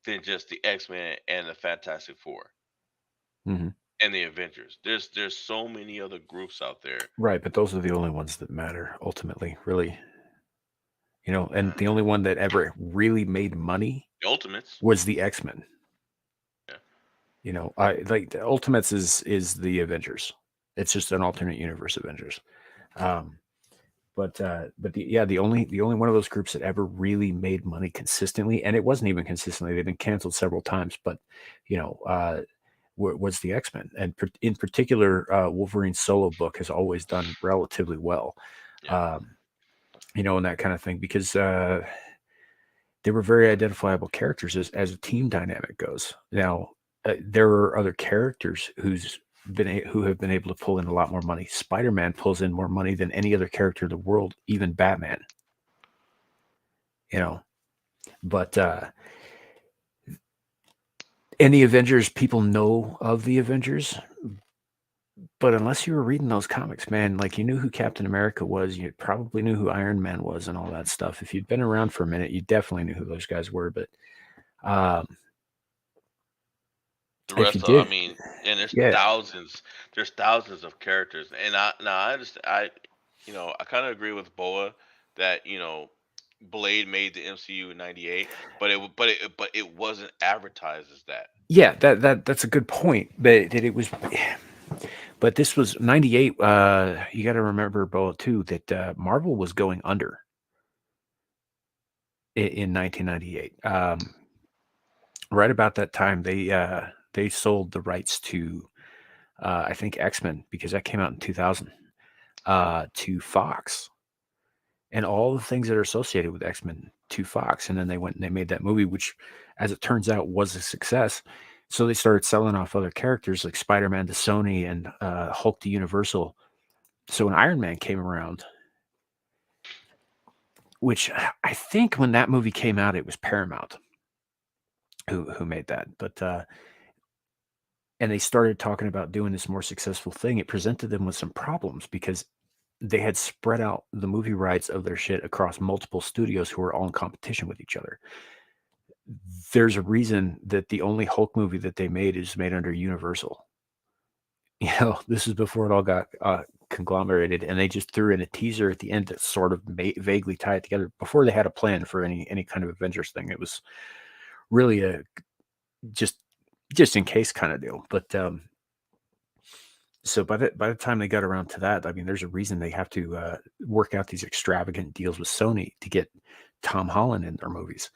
than just the X-Men and the Fantastic Four Mhm. and the Avengers. There's so many other groups out there. Right, but those are the only ones that matter ultimately, really. And the only one that ever really made money The Ultimates. was the X-Men. Yeah. I like the Ultimates is the Avengers. It's just an alternate universe Avengers. Um, the only one of those groups that ever really made money consistently, and it wasn't even consistently. They've been canceled several times, but you know, was the X-Men, and in particular, Wolverine's solo book has always done relatively well. Yeah. Um, and that kind of thing because they were very identifiable characters as a team dynamic goes. Now, there are other characters who have been able to pull in a lot more money. Spider-Man pulls in more money than any other character in the world, even Batman. You know, but and the Avengers, people know of the Avengers, but unless you were reading those comics, man, like you knew who Captain America was, you probably knew who Iron Man was, and all that stuff. If you'd been around for a minute, you definitely knew who those guys were. But um, The if you rest of, I did, mean, and there's yeah, thousands. There's thousands of characters, and I understand. I kind of agree with Boa that Blade made the MCU in '98, but it wasn't advertised as that. yeah, that's a good point. But that it was But this was 98. You got to remember, Bo, too, that Marvel was going under in 1998. Right about that time, they sold the rights to I think X-Men, because that came out in 2000, to Fox, and all the things that are associated with X-Men to Fox. And then they went and they made that movie, which, as it turns out, was a success. So they started selling off other characters like Spider-Man to Sony and Hulk to Universal. So when Iron Man came around, which I think when that movie came out, it was Paramount who made that. But and they started talking about doing this more successful thing. It presented them with some problems because they had spread out the movie rights of their shit across multiple studios who were all in competition with each other. There's a reason that the only Hulk movie that they made is made under Universal. This is before it all got conglomerated, and they just threw in a teaser at the end that sort of vaguely tied it together before they had a plan for any kind of Avengers thing. It was really a just in case kind of deal. But so by the time they got around to that, I mean, there's a reason they have to work out these extravagant deals with Sony to get Tom Holland in their movies,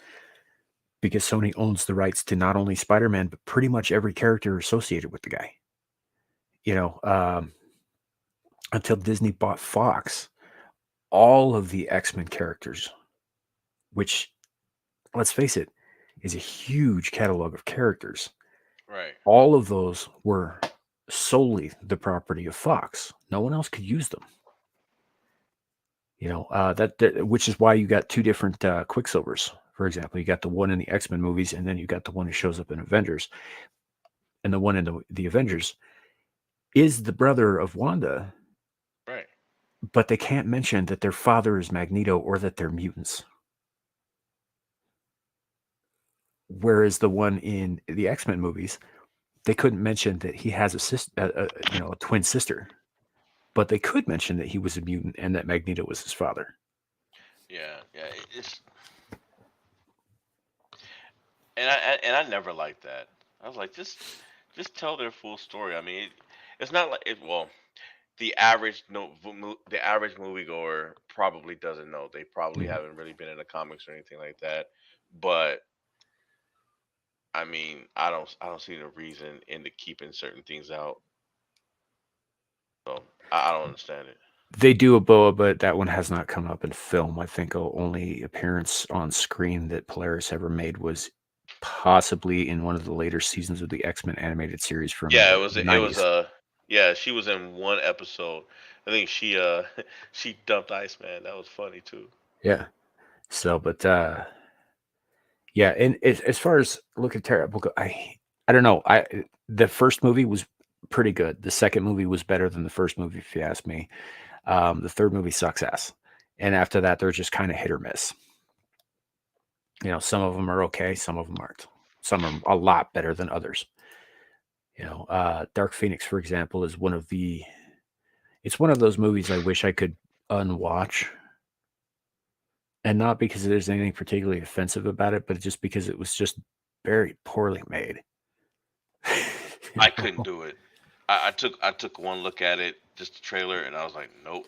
because Sony owns the rights to not only Spider-Man but pretty much every character associated with the guy. Until Disney bought Fox, all of the X-Men characters, which, let's face it, is a huge catalog of characters. Right. All of those were solely the property of Fox. No one else could use them. Which is why you got two different Quicksilvers. For example, you got the one in the X-Men movies, and then you got the one who shows up in Avengers. And the one in the Avengers is the brother of Wanda. Right. But they can't mention that their father is Magneto or that they're mutants. Whereas the one in the X-Men movies, they couldn't mention that he has a sister, a twin sister, but they could mention that he was a mutant and that Magneto was his father. Yeah. Yeah. It's and I never liked that. I was like, just tell their full story. I mean, it's not like it. Well, the average no the average moviegoer probably doesn't know. They probably Mhm. haven't really been in the comics or anything like that. But I mean, I don't see the reason into keeping certain things out. So I don't understand it. They do a boa, but that one has not come up in film. I think the only appearance on screen that Polaris ever made was possibly in one of the later seasons of the X-Men animated series from Yeah, the it was 90s. yeah, she was in one episode. I think she she dumped Iceman. That was funny too. Yeah. So, but yeah, and as far as Look at Terrible, I don't know. The first movie was pretty good. The second movie was better than the first movie, if you ask me. The third movie sucks ass, and after that, they're just kind of hit or miss. Some of them are okay, some of them aren't. Some are a lot better than others. Dark Phoenix, for example, is it's one of those movies I wish I could unwatch, and not because there's anything particularly offensive about it, but just because it was just very poorly made. I couldn't do it. I took one look at it, just the trailer, and I was like, nope.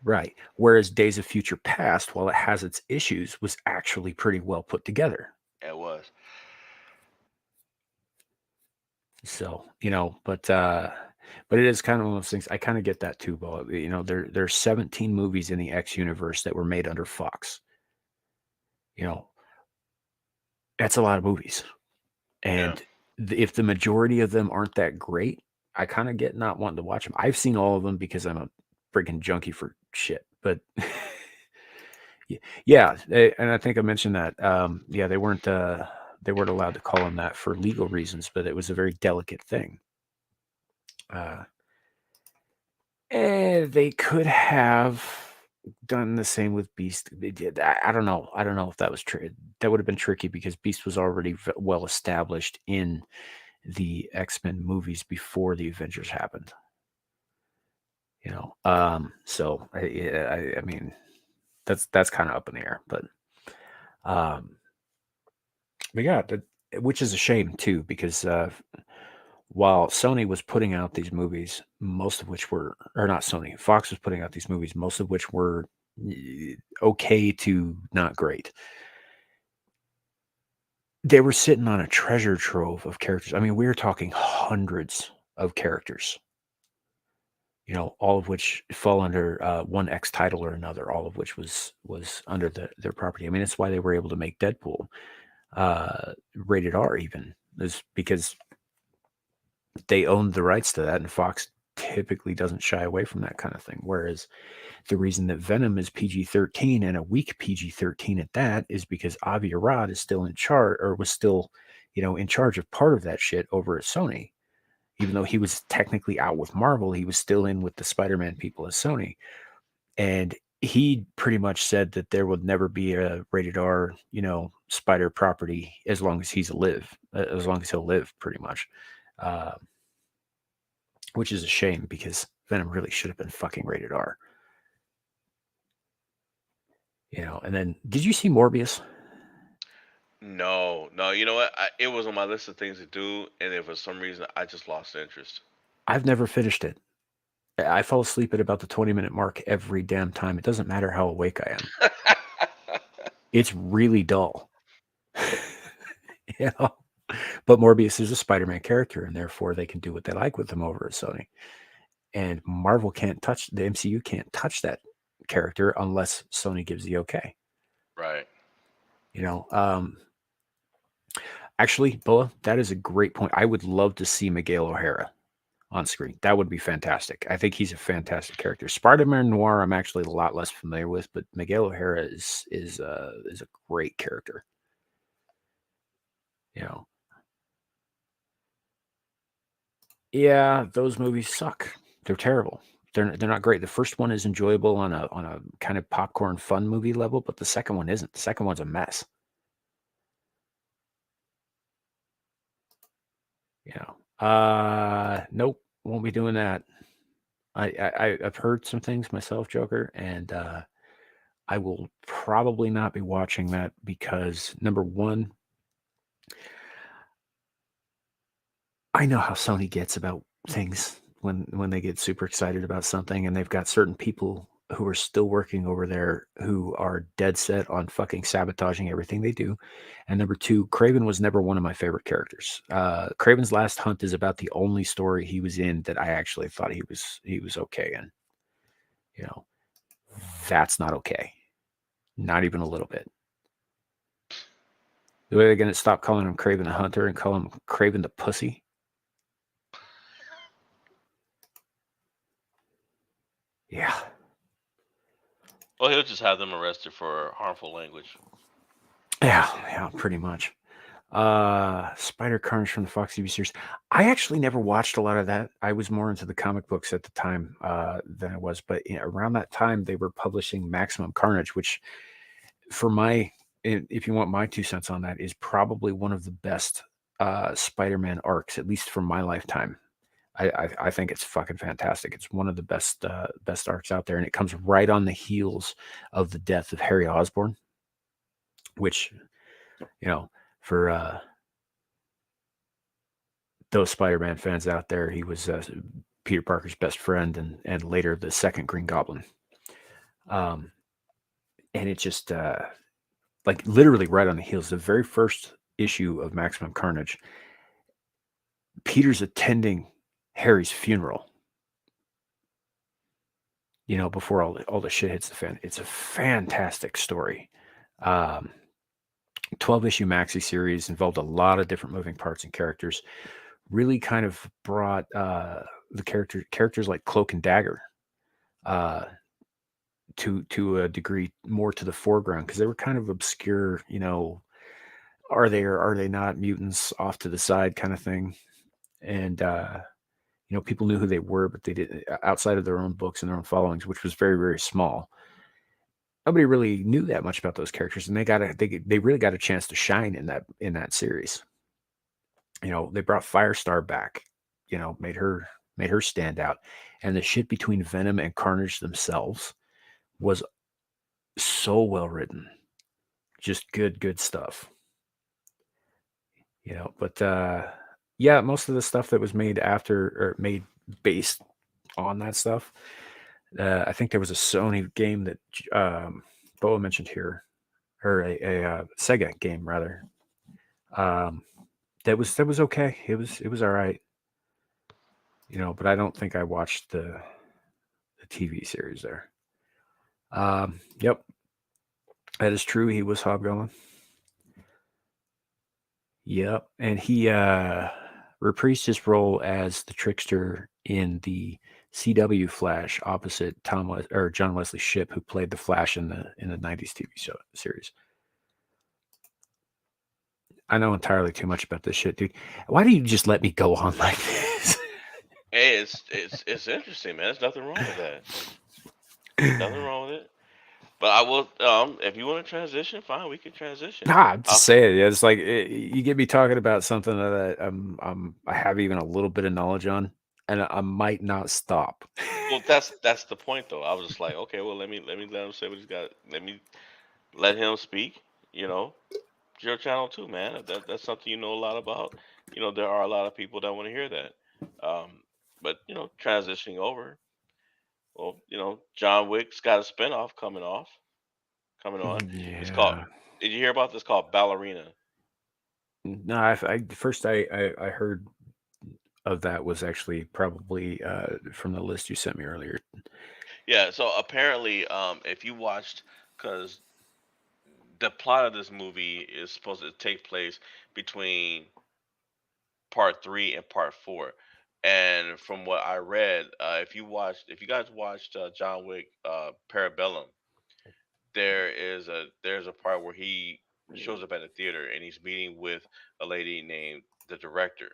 Right. Whereas Days of Future Past, while it has its issues, was actually pretty well put together. It was. So, but it is kind of one of those things. I kind of get that too, Bo. There's 17 movies in the X universe that were made under Fox. You know, that's a lot of movies. Yeah. And if the majority of them aren't that great, I kind of get not wanting to watch them. I've seen all of them because I'm a freaking junkie for shit. But yeah, and I think I mentioned that. Yeah, they weren't allowed to call him that for legal reasons, but it was a very delicate thing. Uh, they could have done the same with Beast. They did. I don't know. I don't know if that was true. That would have been tricky because Beast was already well established in the X-Men movies before the Avengers happened. So I mean, that's kind of up in the air, um, but yeah, which is a shame too, because while Sony was putting out these movies, most of which were, or not Sony, Fox was putting out these movies, most of which were okay to not great. They were sitting on a treasure trove of characters. I mean, we were talking hundreds of characters, all of which fall under one X title or another, all of which was under their property. I mean, that's why they were able to make Deadpool rated R, even, is because they owned the rights to that, and Fox typically doesn't shy away from that kind of thing. Whereas the reason that Venom is PG-13 and a weak PG-13 at that is because Avi Arad is still in charge, or was still, in charge of part of that shit over at Sony. Even though he was technically out with Marvel, he was still in with the Spider-Man people at Sony. And he pretty much said that there would never be a rated R, Spider property as long as he'll live, pretty much. Uh, which is a shame because Venom really should have been fucking rated R. And then did you see Morbius? No, no. You know what? It was on my list of things to do, and then for some reason, I just lost interest. I've never finished it. I fall asleep at about the 20-minute mark every damn time. It doesn't matter how awake I am. It's really dull. But Morbius is a Spider-Man character, and therefore they can do what they like with him over at Sony. And Marvel can't touch, the MCU can't touch that character unless Sony gives the okay. Right. Actually, Boa, that is a great point. I would love to see Miguel O'Hara on screen. That would be fantastic. I think he's a fantastic character. Spider-Man Noir, I'm actually a lot less familiar with, but Miguel O'Hara is a great character. Yeah, those movies suck. They're terrible. They're not great. The first one is enjoyable on a kind of popcorn fun movie level, but the second one isn't. The second one's a mess. Nope, won't be doing that. I've heard some things myself, Joker, and I will probably not be watching that because, number one, I know how Sony gets about things when they get super excited about something, and they've got certain people who are still working over there who are dead set on fucking sabotaging everything they do. And number two, Craven was never one of my favorite characters. Craven's Last Hunt is about the only story he was in that I actually thought he was okay in. That's not okay. Not even a little bit. The way they're going to stop calling him Craven the Hunter and call him Craven the Pussy. Yeah. Well, he'll just have them arrested for harmful language. Yeah, pretty much. Spider Carnage from the Fox TV series. I actually never watched a lot of that. I was more into the comic books at the time than I was, but around that time they were publishing Maximum Carnage, which, if you want my 2 cents on that, is probably one of the best Spider-Man arcs, at least from my lifetime. I think it's fucking fantastic. It's one of the best arcs out there, and it comes right on the heels of the death of Harry Osborn, which, for those Spider-Man fans out there, he was Peter Parker's best friend and later the second Green Goblin. And it just like literally right on the heels, the very first issue of Maximum Carnage, Peter's attending Harry's funeral. Before all the shit hits the fan. It's a fantastic story. 12-issue maxi series, involved a lot of different moving parts and characters. Really kind of brought the characters like Cloak and Dagger to a degree more to the foreground, because they were kind of obscure, are they or are they not mutants off to the side kind of thing. And people knew who they were, but they did, outside of their own books and their own followings, which was very, very small. Nobody really knew that much about those characters, and they really got a chance to shine in that series. They brought Firestar back, made her stand out, and the shit between Venom and Carnage themselves was so well written, just good stuff. But Yeah, most of the stuff that was made after or made based on that stuff. I think there was a Sony game that Boa mentioned here, or a Sega game rather. Um, that was okay. It was all right, but I don't think I watched the TV series there. Yep, that is true. He was Hobgoblin. Yep, and he reprised his role as the trickster in the CW Flash opposite John Wesley Shipp, who played the Flash in the '90s TV show series. I know entirely too much about this shit, dude. Why do you just let me go on like this? Hey, it's interesting, man. There's nothing wrong with that. Nothing wrong with it. But I will, if you want to transition, fine, we can transition. Nah, I'm Uh, just saying. Yeah, it's like you get me talking about something that I have even a little bit of knowledge on, and I might not stop. well, that's the point, though. I was just like, okay, well, let me let him say what he's got. Let me let him speak. You know, it's your channel too, man. That's something you know a lot about. There are a lot of people that want to hear that. But transitioning over. Well, John Wick's got a spinoff coming on. It's called. Yeah. Did you hear about this? Called Ballerina. No, first I heard of that was actually probably from the list you sent me earlier. Yeah. So apparently, if you watched, because the plot of this movie is supposed to take place between part three and part four. And from what I read, if you guys watched John Wick Parabellum, there's a part where he shows up at a theater and he's meeting with a lady named the director,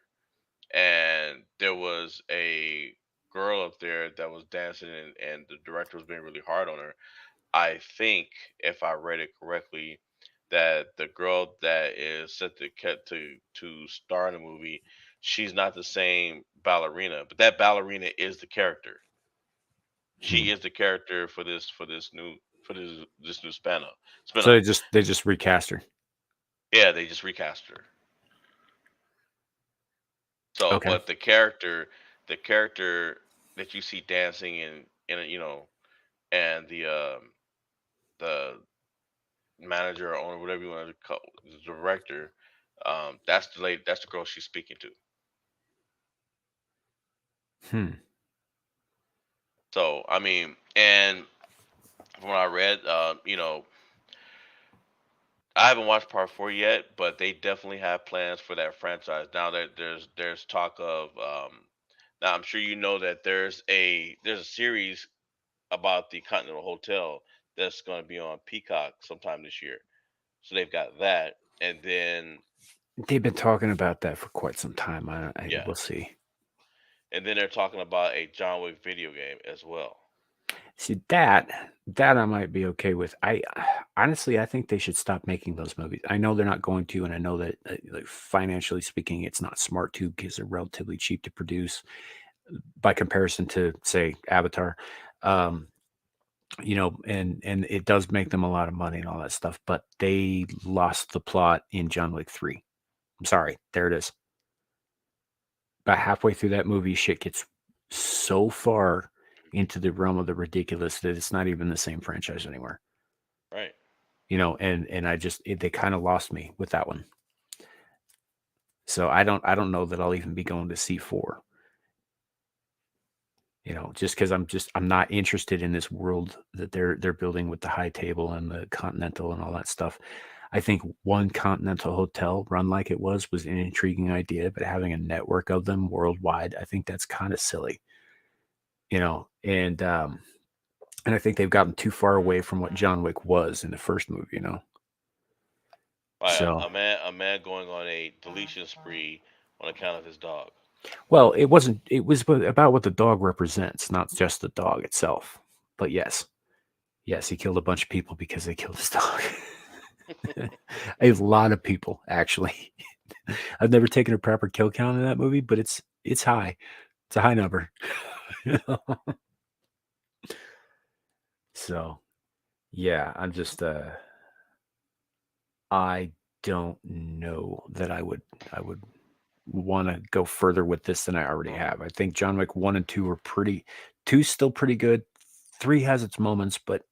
and there was a girl up there that was dancing, and the director was being really hard on her. I think, if I read it correctly, that the girl that is set to star in the movie, she's not the same ballerina, but that ballerina is the character. Hmm. She is the character for this new So they spinoff. just recast her. Yeah, they just recast her. So, Okay. but the character that you see dancing and the manager or owner, whatever you want to call the director, that's the lady, that's the girl she's speaking to. Hmm. So, I mean, and from what I read, I haven't watched part four yet, but they definitely have plans for that franchise. Now that there's talk of, now I'm sure you know that there's a series about the Continental Hotel that's going to be on Peacock sometime this year. So they've got that, and then They've been talking about that for quite some time. yeah, We'll see. and then they're talking about a John Wick video game as well. See that I might be okay with. I honestly I think they should stop making those movies. I know they're not going to, and I know that like financially speaking, it's not smart to because they're relatively cheap to produce by comparison to say Avatar. Um, and it does make them a lot of money and all that stuff. But they lost the plot in John Wick 3. I'm sorry, there it is. About halfway through that movie, shit gets so far into the realm of the ridiculous that it's not even the same franchise anymore. Right. And they kind of lost me with that one. So I don't know that I'll even be going to C4. Just because I'm not interested in this world that they're building with the high table and the Continental and all that stuff. I think one Continental hotel run like it was an intriguing idea, but having a network of them worldwide, I think that's kind of silly. And I think they've gotten too far away from what John Wick was in the first movie. Right. So, A man going on a deletion spree on account of his dog. well, it wasn't. It was about what the dog represents, not just the dog itself. But yes, he killed a bunch of people because they killed his dog. A lot of people, actually. I've never taken a proper kill count in that movie, but it's high. It's a high number. So yeah, I don't know that I would want to go further with this than I already have. I think John Wick 1 and 2 are pretty. 2's still pretty good. 3 has its moments, but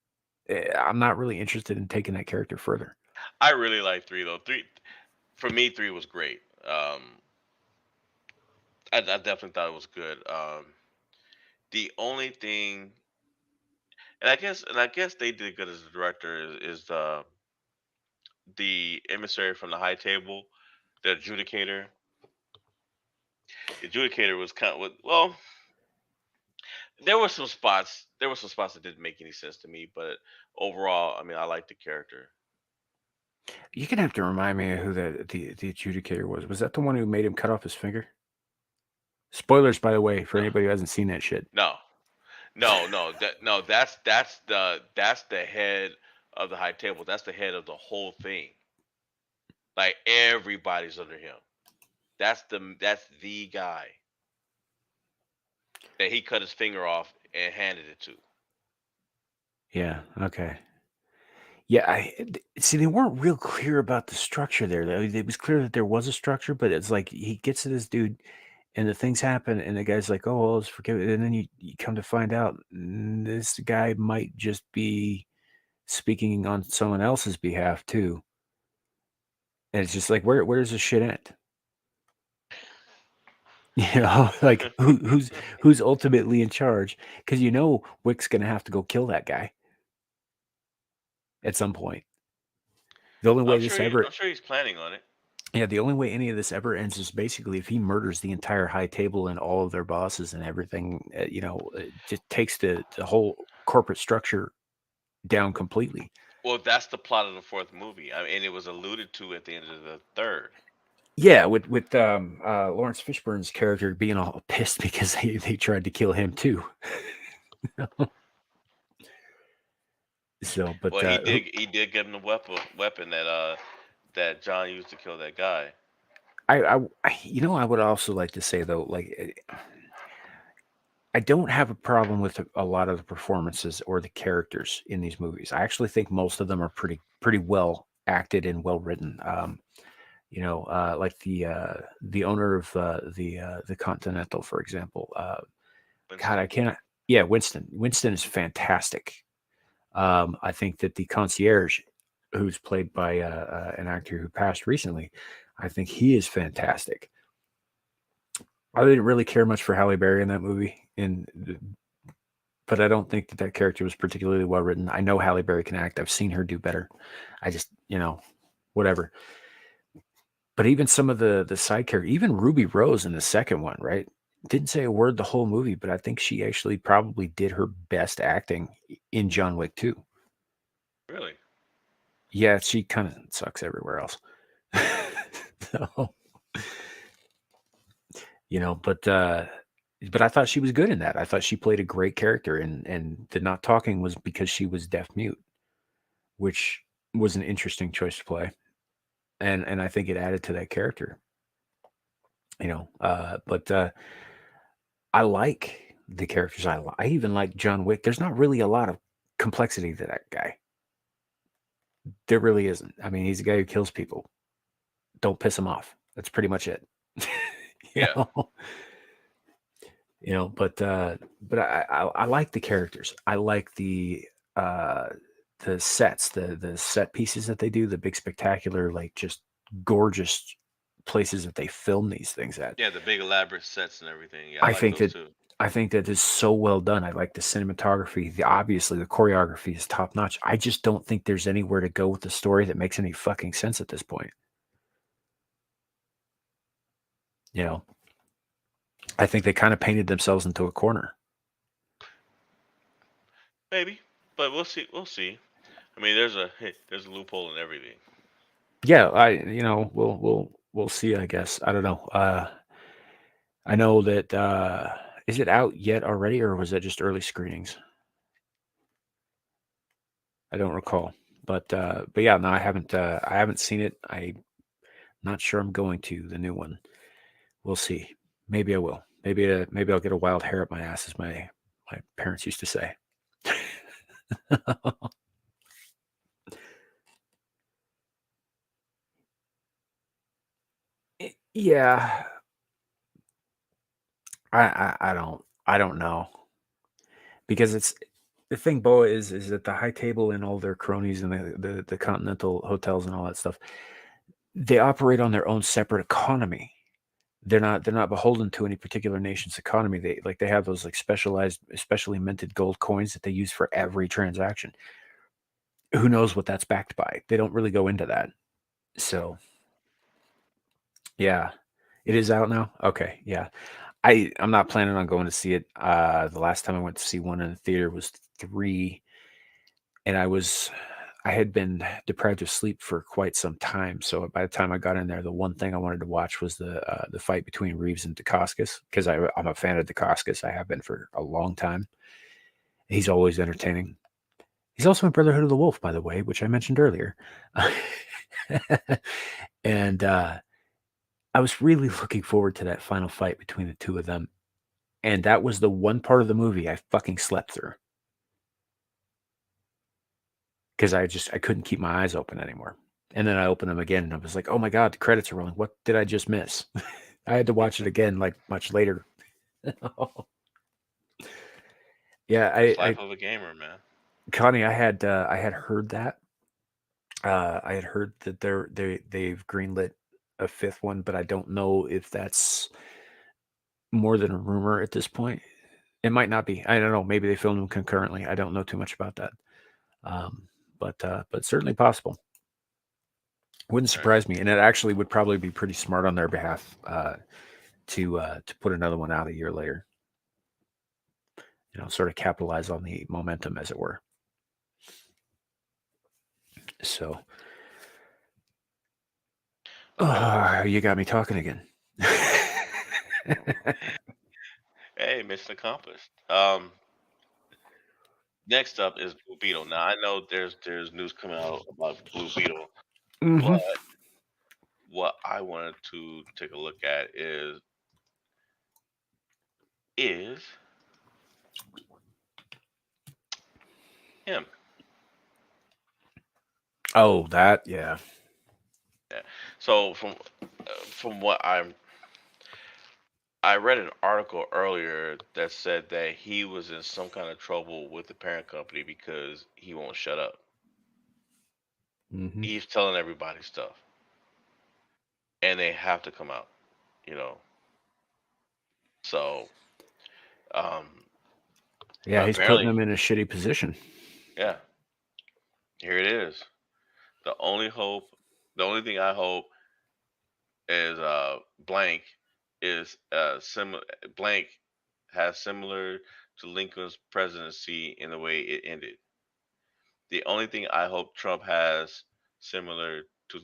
I'm not really interested in taking that character further. I really like three though. Three for me, three was great. I definitely thought it was good. The only thing, and I guess they did good as a director is the emissary from the high table, the adjudicator. The adjudicator was kind of well. There were some spots. There were some spots that didn't make any sense to me, but overall, I mean, I liked the character. You're gonna have to remind me of who the adjudicator was. Was that the one who made him cut off his finger? Spoilers, by the way, for No, anybody who hasn't seen that shit. no, no. No. That's the head of the high table. That's the head of the whole thing. Like everybody's under him. That's the guy that he cut his finger off and handed it to. Yeah. Okay. Yeah. See. They weren't real clear about the structure there. It was clear that there was a structure, but it's like he gets to this dude, and the things happen, and the guy's like, "Oh, well, let's forgive it." And then you come to find out this guy might just be speaking on someone else's behalf too. And it's just like, where does this shit end? Like who's ultimately in charge? Because Wick's gonna have to go kill that guy at some point. The only way this I'm ever, sure he's planning on it. yeah, the only way any of this ever ends is basically if he murders the entire high table and all of their bosses and everything. It just takes the whole corporate structure down completely. Well, that's the plot of the fourth movie. I mean, and it was alluded to at the end of the third. Yeah, with Lawrence Fishburne's character being all pissed because they tried to kill him too. So, but Well, he did give him the weapon that John used to kill that guy. I would also like to say though, like I don't have a problem with a lot of the performances or the characters in these movies. I actually think most of them are pretty well acted and well written. Like the owner of the Continental, for example. God, I Winston. can't. Yeah, Winston. Winston is fantastic. I think that the concierge, who's played by an actor who passed recently, I think he is fantastic. I didn't really care much for Halle Berry in that movie, but I don't think that character was particularly well written. I know Halle Berry can act. I've seen her do better. I just, whatever. But even some of the side characters, even Ruby Rose in the second one, right? Didn't say a word the whole movie, but I think she actually probably did her best acting in John Wick 2. Really? Yeah, she kind of sucks everywhere else. So, but I thought she was good in that. I thought she played a great character, and the not talking was because she was deaf mute, which was an interesting choice to play, and I think it added to that character. But I like the characters. I even like John Wick. There's not really a lot of complexity to that guy. There really isn't. I mean, he's a guy who kills people. Don't piss him off. That's pretty much it. you Yeah. know, but I like the characters. I like uh the sets, the set pieces that they do, the big spectacular, like just gorgeous places that they film these things at. Yeah, the big elaborate sets and everything. Yeah, I I like think those that too. I think that is so well done. I like the cinematography. Obviously the choreography is top notch. I just don't think there's anywhere to go with the story that makes any fucking sense at this point. You know, I think they kind of painted themselves into a corner. Maybe, but we'll see. We'll see. I mean, there's a loophole in everything. Yeah, we'll see, I guess. I don't know. I know that is it out yet already, or was that just early screenings? I don't recall. But yeah, no, I haven't seen it. I'm not sure I'm going to the new one. We'll see. Maybe I will. Maybe I'll get a wild hair up my ass, as my parents used to say. Yeah. I don't know, because it's the thing, Boa, is that the high table and all their cronies and the continental hotels and all that stuff, they operate on their own separate economy. They're not beholden to any particular nation's economy. They have those like specialized, especially minted gold coins that they use for every transaction. Who knows what that's backed by? They don't really go into that. So yeah, it is out now. Okay, yeah. I'm not planning on going to see it. The last time I went to see one in the theater was 3, and I had been deprived of sleep for quite some time. So by the time I got in there, the one thing I wanted to watch was the fight between Reeves and Dacascos, because I'm a fan of Dacascos. I have been for a long time. He's always entertaining. He's also in Brotherhood of the Wolf, by the way, which I mentioned earlier. And I was really looking forward to that final fight between the two of them. And that was the one part of the movie I fucking slept through, because I couldn't keep my eyes open anymore. And then I opened them again and I was like, oh my God, the credits are rolling. What did I just miss? I had to watch it again like much later. Yeah, It's life of a gamer, man. Connie, I had heard that. I had heard that they've greenlit a 5th one, but I don't know if that's more than a rumor at this point. It might not be. I don't know. Maybe they filmed them concurrently. I don't know too much about that. But certainly possible. Wouldn't surprise me, and it actually would probably be pretty smart on their behalf to put another one out a year later. Sort of capitalize on the momentum, as it were. So, you got me talking again. Hey, mission accomplished. Next up is Blue Beetle. Now I know there's news coming out about Blue Beetle, Mhm. but what I wanted to take a look at is him. Oh, that, yeah. Yeah. So from what I read an article earlier that said that he was in some kind of trouble with the parent company because he won't shut up. Hmm. He's telling everybody stuff, and they have to come out. You know. So um, Yeah, he's putting apparently, them in a shitty position. yeah. Here it is. The only hope, the only thing I hope is blank is similar. Blank has similar to Lincoln's presidency in the way it ended. The only thing I hope Trump has similar to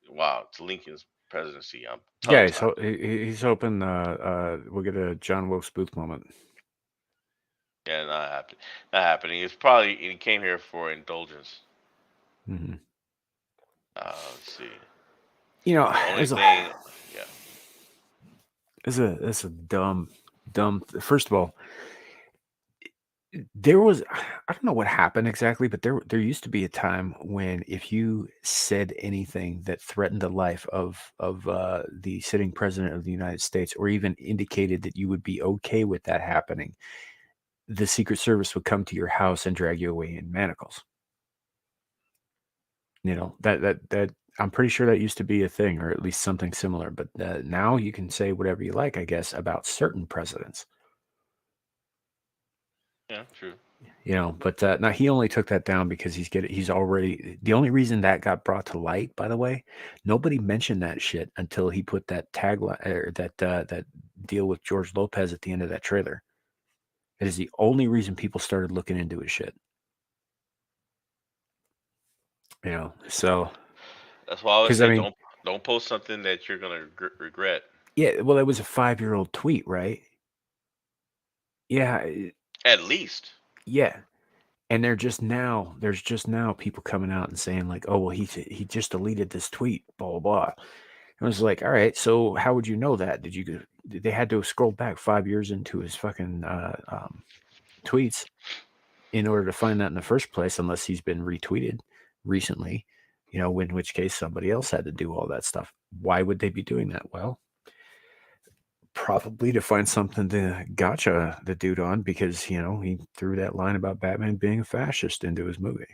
wow, to Lincoln's presidency. I'm Yeah, tongue tied. he's hoping we'll get a John Wilkes Booth moment. Yeah, not happening. Not happening. It's probably he came here for indulgence. Hmm. Let's see. You know, The only as a thing, yeah. as a dumb. First of all, there was, I don't know what happened exactly, but there used to be a time when if you said anything that threatened the life of the sitting president of the United States, or even indicated that you would be okay with that happening, the Secret Service would come to your house and drag you away in manacles. That I'm pretty sure that used to be a thing, or at least something similar. But now you can say whatever you like, I guess, about certain presidents. Yeah, true. But now he only took that down because he's already, the only reason that got brought to light, by the way, nobody mentioned that shit until he put that tagline, or that deal with George Lopez at the end of that trailer. It is the only reason people started looking into his shit. So That's why I always because I say mean, don't post something that you're gonna regret. yeah, well, it was a 5-year-old tweet, right? Yeah, At least. yeah. And there's just now people coming out and saying like, oh well, he just deleted this tweet, blah blah blah. I was like, all right, so how would you know that? They had to have scrolled back 5 years into his fucking tweets in order to find that in the first place, unless he's been retweeted recently, in which case somebody else had to do all that stuff. Why would they be doing that? Well, Probably to find something to gotcha the dude on because, he threw that line about Batman being a fascist into his movie.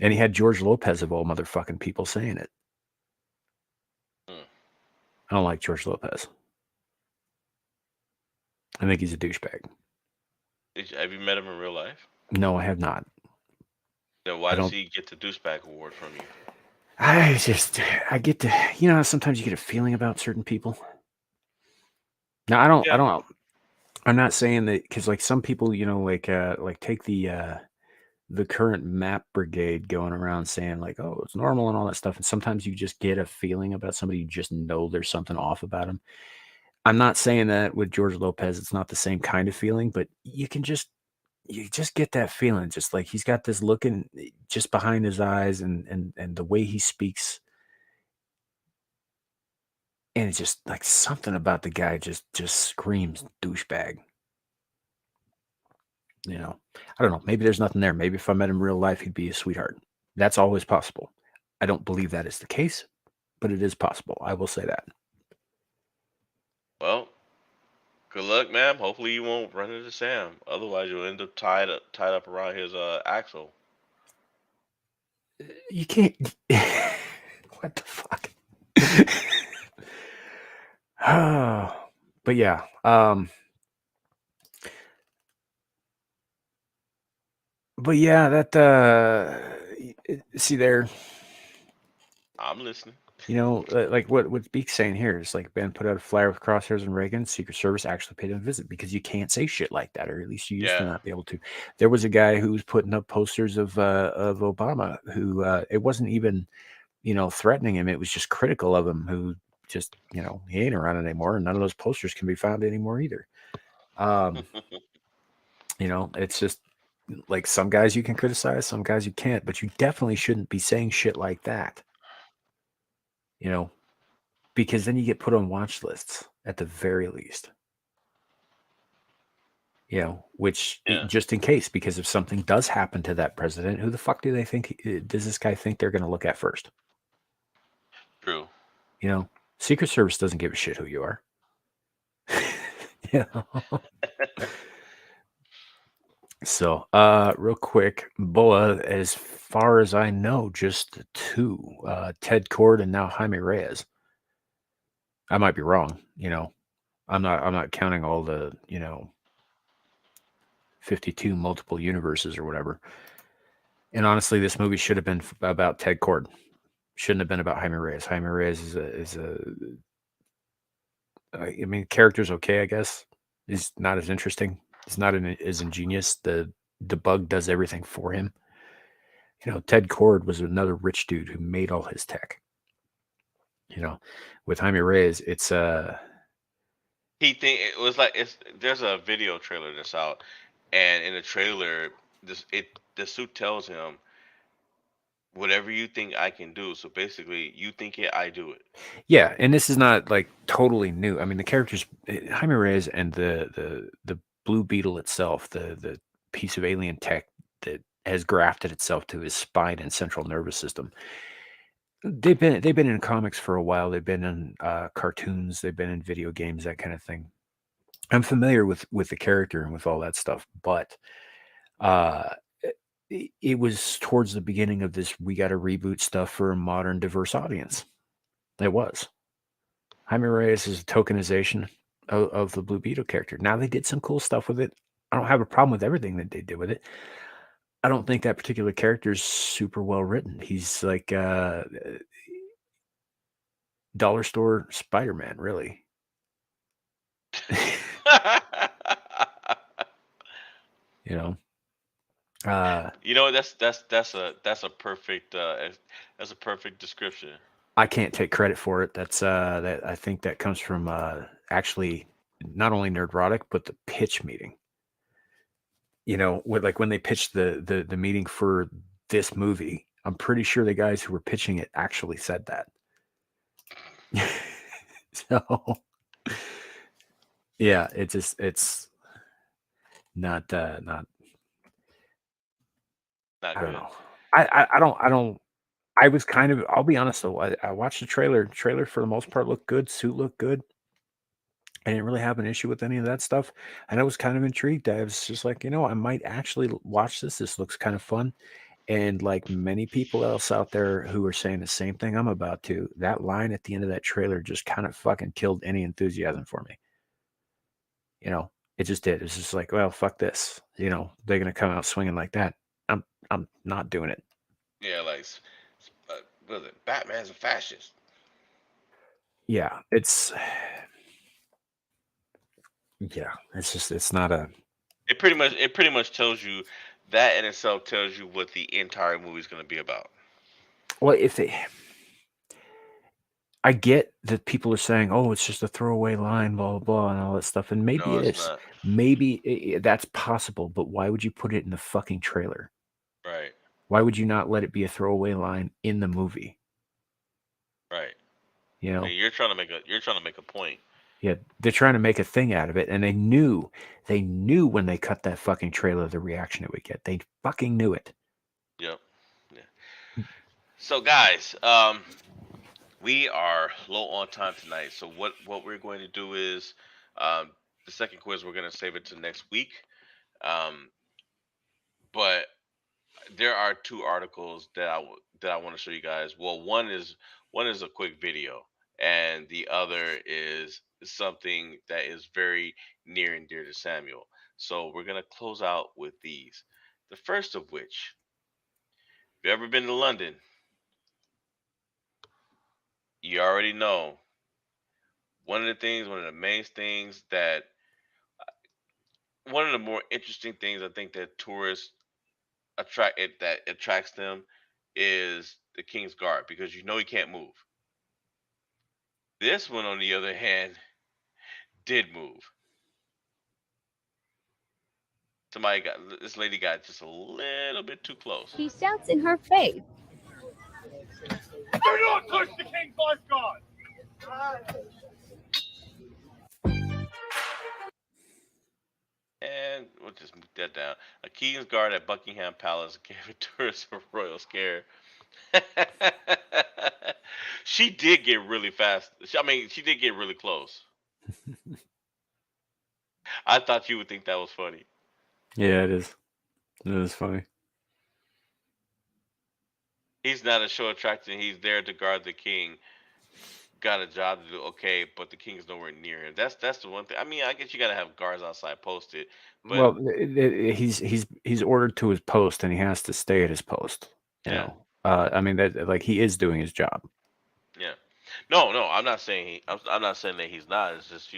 And he had George Lopez of all motherfucking people saying it. Hmm. I don't like George Lopez. I think he's a douchebag. Have you met him in real life? No, I have not. Then why I does don't. he get the douchebag award from you? I get to, sometimes you get a feeling about certain people. Now, I Yeah. don't, I'm not saying that because like some people, like take the current map brigade going around saying like, oh, it's normal and all that stuff. And sometimes you just get a feeling about somebody, you just know there's something off about them. I'm not saying that with George Lopez, it's not the same kind of feeling, but you just get that feeling, just like he's got this look in just behind his eyes and the way he speaks. And it's just like something about the guy just screams douchebag. I don't know. Maybe there's nothing there. Maybe if I met him in real life, he'd be a sweetheart. That's always possible. I don't believe that is the case, but it is possible. I will say that. Well, good luck, ma'am. Hopefully you won't run into Sam. Otherwise, you'll end up tied up around his axle. You can't. What the fuck? But yeah. But yeah, that see there, I'm listening. like what Beak's saying here is like Ben put out a flyer with crosshairs and Reagan. Secret Service actually paid him a visit because you can't say shit like that, or at least you used to Yeah. not be able to. There was a guy who was putting up posters of Obama who it wasn't even threatening him; it was just critical of him. Who just he ain't around anymore, and none of those posters can be found anymore either. Um, it's just like some guys you can criticize, some guys you can't, but you definitely shouldn't be saying shit like that. Because then you get put on watch lists at the very least. Which Yeah. just in case, because if something does happen to that president, who the fuck do they think does this guy think they're going to look at first? True. Secret Service doesn't give a shit who you are. Yeah. So, real quick, Boa, as far as I know, just two, Ted Cord and now Jaime Reyes. I might be wrong. I'm not counting all the 52 multiple universes or whatever. And honestly, this movie should have been about Ted Cord. Shouldn't have been about Jaime Reyes. Jaime Reyes I mean, character's okay, I guess. He's not as interesting. He's not as ingenious. The bug does everything for him. Ted Cord was another rich dude who made all his tech. With Jaime Reyes, it's He think it was like there's a video trailer that's out, and in the trailer, the suit tells him whatever you think I can do. So basically, you think it, I do it. yeah, and this is not like totally new. I mean, the characters Jaime Reyes and the Blue Beetle itself, the piece of alien tech that has grafted itself to his spine and central nervous system. They've been in comics for a while. They've been in cartoons. They've been in video games, that kind of thing. I'm familiar with the character and with all that stuff, but uh, it was towards the beginning of this. We got to reboot stuff for a modern, diverse audience. It was. Jaime Reyes is a tokenization of the Blue Beetle character. Now they did some cool stuff with it. I don't have a problem with everything that they did with it. I don't think that particular character is super well written. He's like dollar store Spider-Man, really. you know. That's a perfect that's a perfect description. I can't take credit for it. That's that I think that comes from actually not only Nerdrotic but the pitch meeting. When they pitched the meeting for this movie, I'm pretty sure the guys who were pitching it actually said that. So yeah, it's not Not I don't good. know. I don't. I was kind of. I'll be honest though. I watched the trailer. Trailer for the most part looked good. Suit looked good. I didn't really have an issue with any of that stuff, and I was kind of intrigued. I was just like, I might actually watch this. This looks kind of fun. And like many people else out there who are saying the same thing I'm about to, that line at the end of that trailer just kind of fucking killed any enthusiasm for me. It just did. It's just like, well, fuck this. They're gonna come out swinging like that. I'm not doing it. Yeah, like, what is it? Batman's a fascist. Yeah, it's not a. It pretty much tells you that in itself tells you what the entire movie is going to be about. Well, I get that people are saying, "Oh, it's just a throwaway line, blah blah blah," and all that stuff, and maybe No, it it's is. not. Maybe that's possible, but why would you put it in the fucking trailer? Right, Why would you not let it be a throwaway line in the movie? right. You I know, mean, you're trying to make a point. yeah, they're trying to make a thing out of it, and they knew when they cut that fucking trailer the reaction it would get. They fucking knew it. Yep. Yeah. So, guys, we are low on time tonight. So what we're going to do is, um, the second quiz we're going to save it to next week. Um, but there are two articles that I want to show you guys. Well, one is a quick video, and the other is something that is very near and dear to Samuel. So we're gonna close out with these. The first of which, if you've ever been to London, you already know one of the main things that one of the more interesting things I think that tourists that attracts them is the King's Guard, because he can't move. This one, on the other hand, did move. This lady got just a little bit too close. He shouts in her face. Do not touch the king's lifeguard! And we'll just move that down. A King's Guard at Buckingham Palace gave a tourist a royal scare. She did get really fast. She did get really close. I thought you would think that was funny. Yeah, it is. It is funny. He's not a show attraction. He's there to guard the king. Got a job to do, okay, but the king's nowhere near him. That's the one thing. I guess you gotta have guards outside posted, but Well, he's ordered to his post, and he has to stay at his post. yeah, That like he is doing his job. yeah. No, I'm not saying I'm not saying that he's not. It's just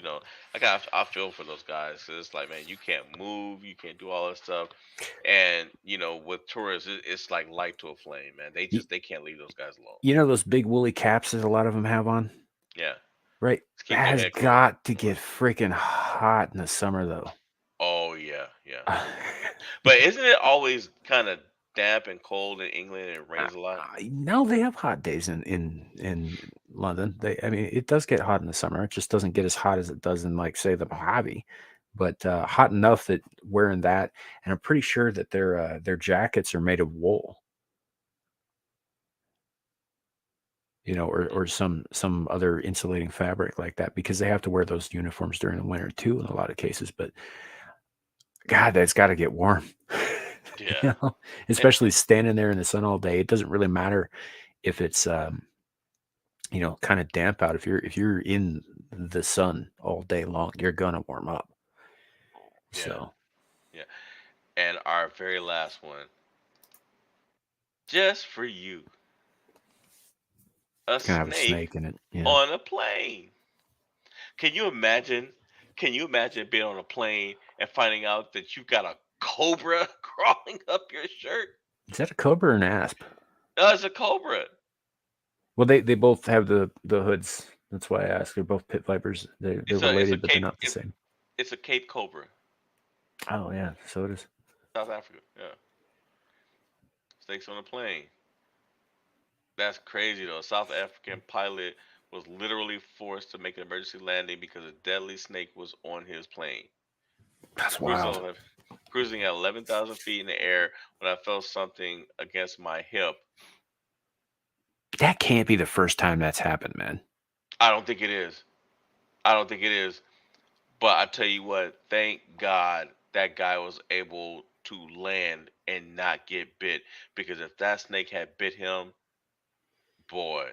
I feel for those guys. 'Cause it's like, man, you can't move, you can't do all that stuff, and with tourists, it's like light to a flame, man. They can't leave those guys alone. Those big woolly caps that a lot of them have on, Yeah, right? just That keep their has head cool. got to get freaking hot in the summer, though. Oh yeah, yeah. But isn't it always kind of damp and cold in England, and it rains a lot? No, they have hot days in London. It does get hot in the summer. It just doesn't get as hot as it does in, like, say, the Mojave, but hot enough that wearing that, and I'm pretty sure that their jackets are made of wool, or some other insulating fabric like that, because they have to wear those uniforms during the winter too in a lot of cases. But God, that's got to get warm. Yeah. Especially standing there in the sun all day. It doesn't really matter if it's kind of damp out. If you're in the sun all day long, you're gonna warm up. Yeah, So yeah. And our very last one, just for you, a it's gonna have a snake snake in it. Yeah. on a plane. Can you imagine? Can you imagine being on a plane and finding out that you got a cobra crawling up your shirt? Is that a cobra or an asp? No, it's a cobra. Well, they both have the hoods. That's why I asked. They're both pit vipers. They're It's a related, but they're Cape. not the same. It's a Cape cobra, Oh yeah, so it is. South Africa. Yeah, snakes on a plane. That's crazy though. A South African pilot was literally forced to make an emergency landing because a deadly snake was on his plane. That's Cruising, wild. cruising at 11,000 feet in the air when I felt something against my hip. That can't be the first time that's happened, man. I don't think it is. I don't think it is. But I tell you what, thank God that guy was able to land and not get bit, because if that snake had bit him, boy,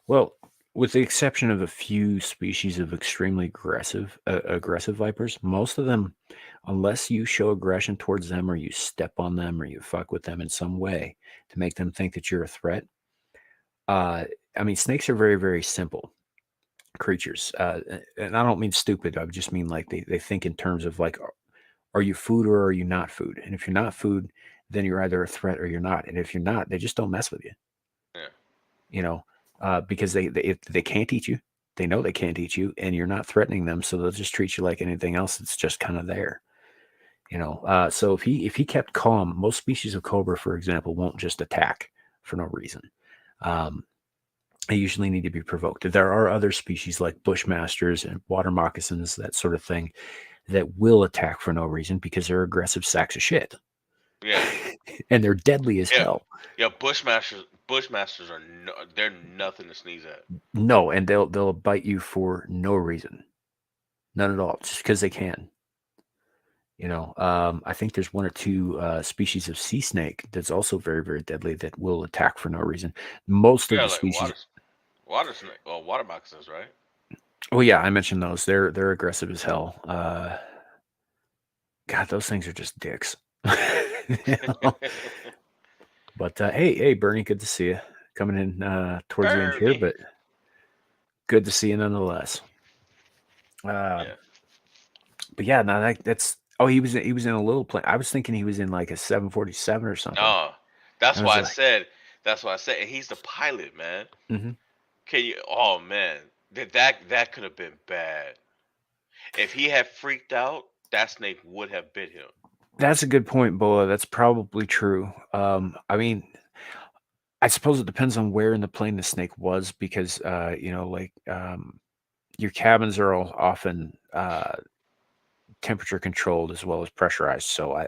Well, with the exception of a few species of extremely aggressive vipers, most of them, unless you show aggression towards them or you step on them or you fuck with them in some way to make them think that you're a threat, uh, I mean, snakes are very, very simple creatures. And I don't mean stupid. I just mean like they think in terms of like, are you food or are you not food? And if you're not food, then you're either a threat or you're not. And if you're not, they just don't mess with you. yeah, You know, because they if they can't eat you, they know they can't eat you, and you're not threatening them, so they'll just treat you like anything else that's just kind of there. So if he kept calm, most species of cobra, for example, won't just attack for no reason. Um, they usually need to be provoked. There are other species like bushmasters and water moccasins, that sort of thing, that will attack for no reason because they're aggressive sacks of shit, yeah, and they're deadly as yeah, hell. yeah. Bushmasters are they're nothing to sneeze at. No, and they'll bite you for no reason, none at all, just because they can. I think there's one or two species of sea snake that's also very, very deadly that will attack for no reason. Most of Yeah, the like species, water snake, well, water moccasins, right? oh yeah, I mentioned those. They're aggressive as hell. God, those things are just dicks. You know? But hey, Bernie, good to see you. Coming in towards the end here, Bernie. but good to see you nonetheless. Uh, Yeah. but yeah, no, that's. Oh, he was in a little plane. I was thinking he was in like a 747 or something. No, that's I was why I like, said. That's why I said. And he's the pilot, man. mhm. Can you? Oh man, that could have been bad. If he had freaked out, that snake would have bit him. That's a good point, Boa. That's probably true. I mean, I suppose it depends on where in the plane the snake was because, your cabins are all often temperature controlled as well as pressurized. So,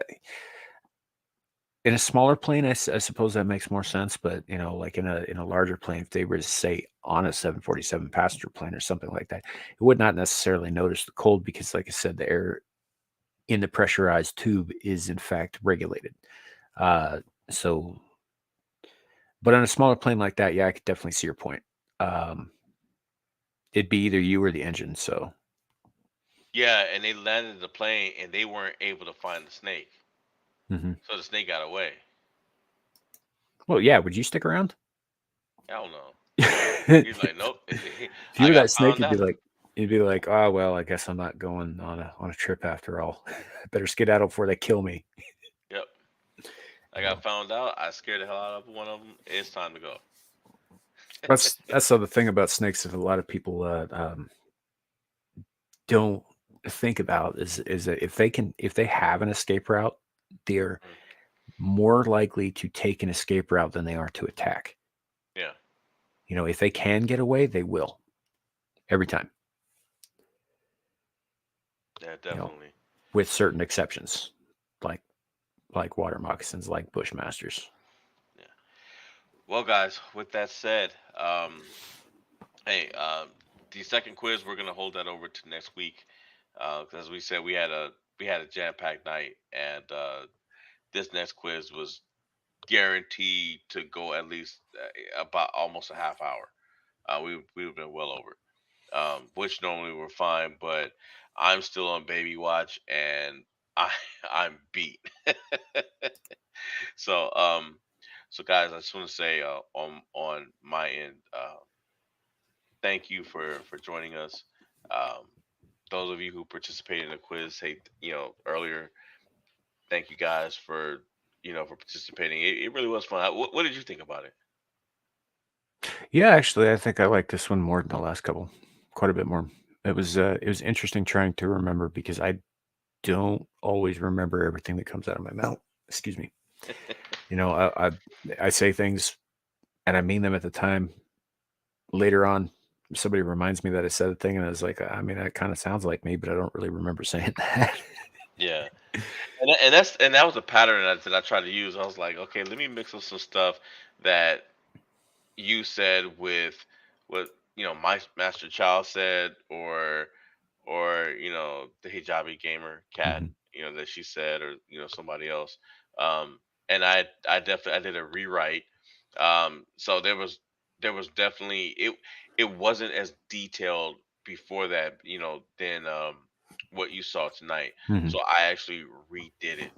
in a smaller plane, I suppose that makes more sense. But like in a larger plane, if they were to say on a 747 passenger plane or something like that, it would not necessarily notice the cold because, like I said, the air in the pressurized tube is in fact regulated. Uh, so But on a smaller plane like that, yeah, I could definitely see your point. Um, it'd be either you or the engine. So, Yeah, and they landed the plane and they weren't able to find the snake, mhm. so the snake got away. Well, yeah, would you stick around? Hell no. He's If like, nope. you I were that got snake, found you'd be out. like, oh well, I guess I'm not going on a trip after all. I better skedaddle before they kill me. Yep. I You got know, found out. I scared the hell out of one of them. It's time to go. that's the other thing about snakes that a lot of people don't think about is that if they have an escape route, they're Mhm. more likely to take an escape route than they are to attack. Yeah. If they can get away, they will every time. Yeah, You know, definitely. with certain exceptions, like water moccasins, like bushmasters. Yeah. Well, guys, with that said, hey, the second quiz we're gonna hold that over to next week, because as we said, we had a jam packed night, and this next quiz was guaranteed to go at least about almost a half hour. We've been well over, which normally we're fine, but I'm still on baby watch and I I'm beat. So so guys, I just want to say on my end, thank you for joining us. Um, those of you who participated in the quiz, hey, earlier, thank you guys for for participating. It really was fun. What did you think about it? Yeah, actually, I think I like this one more than the last couple, quite a bit more. It was interesting trying to remember because I don't always remember everything that comes out of my mouth. Excuse me. I say things and I mean them at the time. Later on, somebody reminds me that I said a thing, and I was like, I mean, that kind of sounds like me, but I don't really remember saying that. Yeah. And that was a pattern that I tried to use. I was like, okay, let me mix up some stuff that you said with what my master child said, or the hijabi gamer cat, Mhm. that she said, or somebody else. And I definitely I did a rewrite. So there was definitely it wasn't as detailed before that, than what you saw tonight. Mhm. So I actually redid it.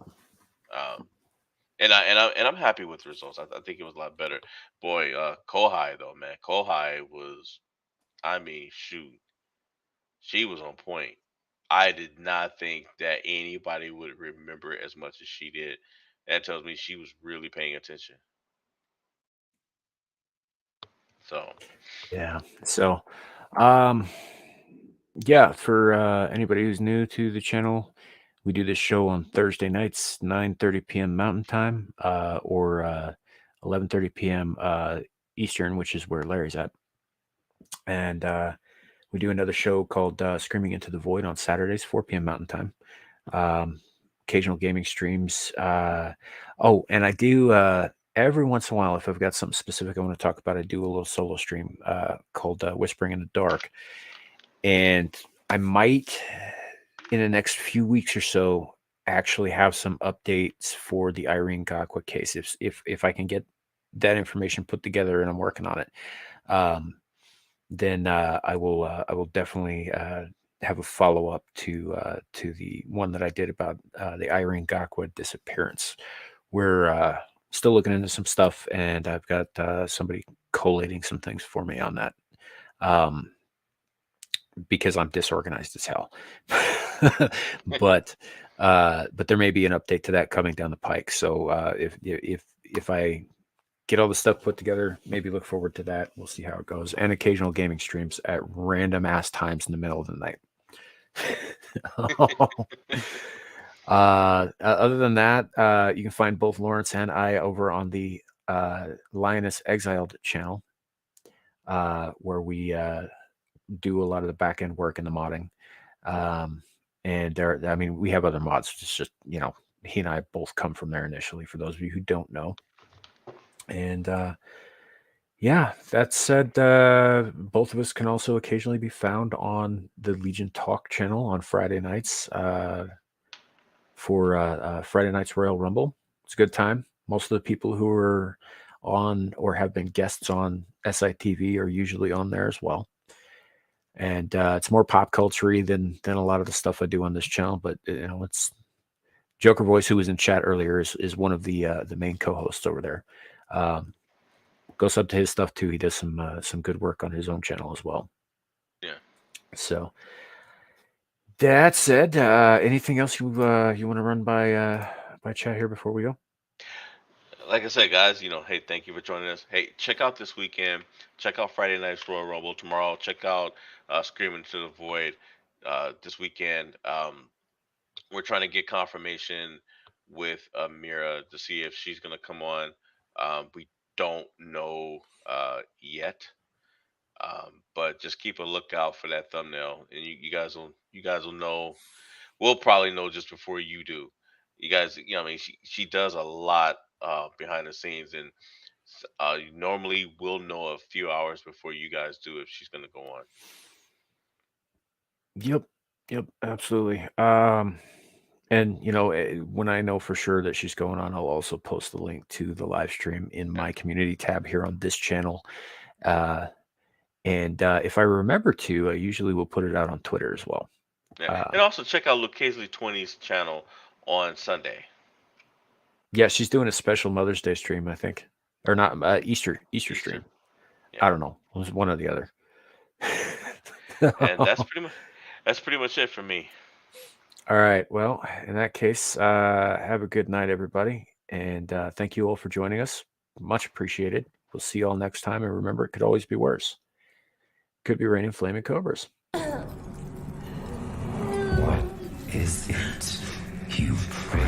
Um, and I'm happy with the results. I think it was a lot better. Boy, Kohai though, man, Kohai was. I mean, shoot, she was on point. I did not think that anybody would remember it as much as she did. That tells me she was really paying attention. So Yeah. So, um, yeah, for anybody who's new to the channel, we do this show on Thursday nights, 9:30 p.m. Mountain Time, or 11:30 p.m. Eastern, which is where Larry's at. And we do another show called Screaming Into the Void on Saturdays, 4 p.m. Mountain Time. Occasional gaming streams. Oh, and I do every once in a while, if I've got something specific I want to talk about, I do a little solo stream called Whispering in the Dark. And I might, in the next few weeks or so, actually have some updates for the Irene Gakwa case if I can get that information put together, and I'm working on it. Um, then I will definitely have a follow up to the one that I did about the Irene Gakwa disappearance. We're still looking into some stuff, and I've got somebody collating some things for me on that. Because I'm disorganized as hell. but but there may be an update to that coming down the pike. So if I get all the stuff put together, maybe look forward to that. We'll see how it goes. And occasional gaming streams at random ass times in the middle of the night. Other than that, you can find both Lawrence and I over on the Lioness Exiled channel, where we do a lot of the back end work and the modding. And there, I mean, we have other mods. It's just, he and I both come from there initially, for those of you who don't know. And yeah, that said, both of us can also occasionally be found on the Legion Talk channel on Friday nights for Friday Night's Royal Rumble. It's a good time. Most of the people who are on or have been guests on SITV are usually on there as well. And it's more pop culture-y than a lot of the stuff I do on this channel. But it's Joker Voice, who was in chat earlier, is one of the main co-hosts over there. Go sub to his stuff too. He does some good work on his own channel as well. yeah. So that said, anything else you want to run by chat here before we go? Like I said, guys, hey, thank you for joining us. Hey, check out this weekend. Check out Friday Night's Royal Rumble tomorrow. Check out Screaming to the Void this weekend. We're trying to get confirmation with Mira to see if she's gonna come on. We don't know yet, but just keep a lookout for that thumbnail, and you guys will know. We'll probably know just before you do. You guys, I mean, she does a lot behind the scenes, and normally we'll know a few hours before you guys do if she's gonna go on. Yep, absolutely. And when I know for sure that she's going on, I'll also post the link to the live stream in my community tab here on this channel. And if I remember to, I usually will put it out on Twitter as well. Yeah, and also check out Luke Casely 20's channel on Sunday. Yeah, she's doing a special Mother's Day stream, I think, or not Easter stream. Yeah. I don't know. It was one or the other. And that's pretty much it for me. All right. Well, in that case, have a good night, everybody, and thank you all for joining us. Much appreciated. We'll see you all next time, and remember, it could always be worse. Could be raining flaming cobras. What is it you pray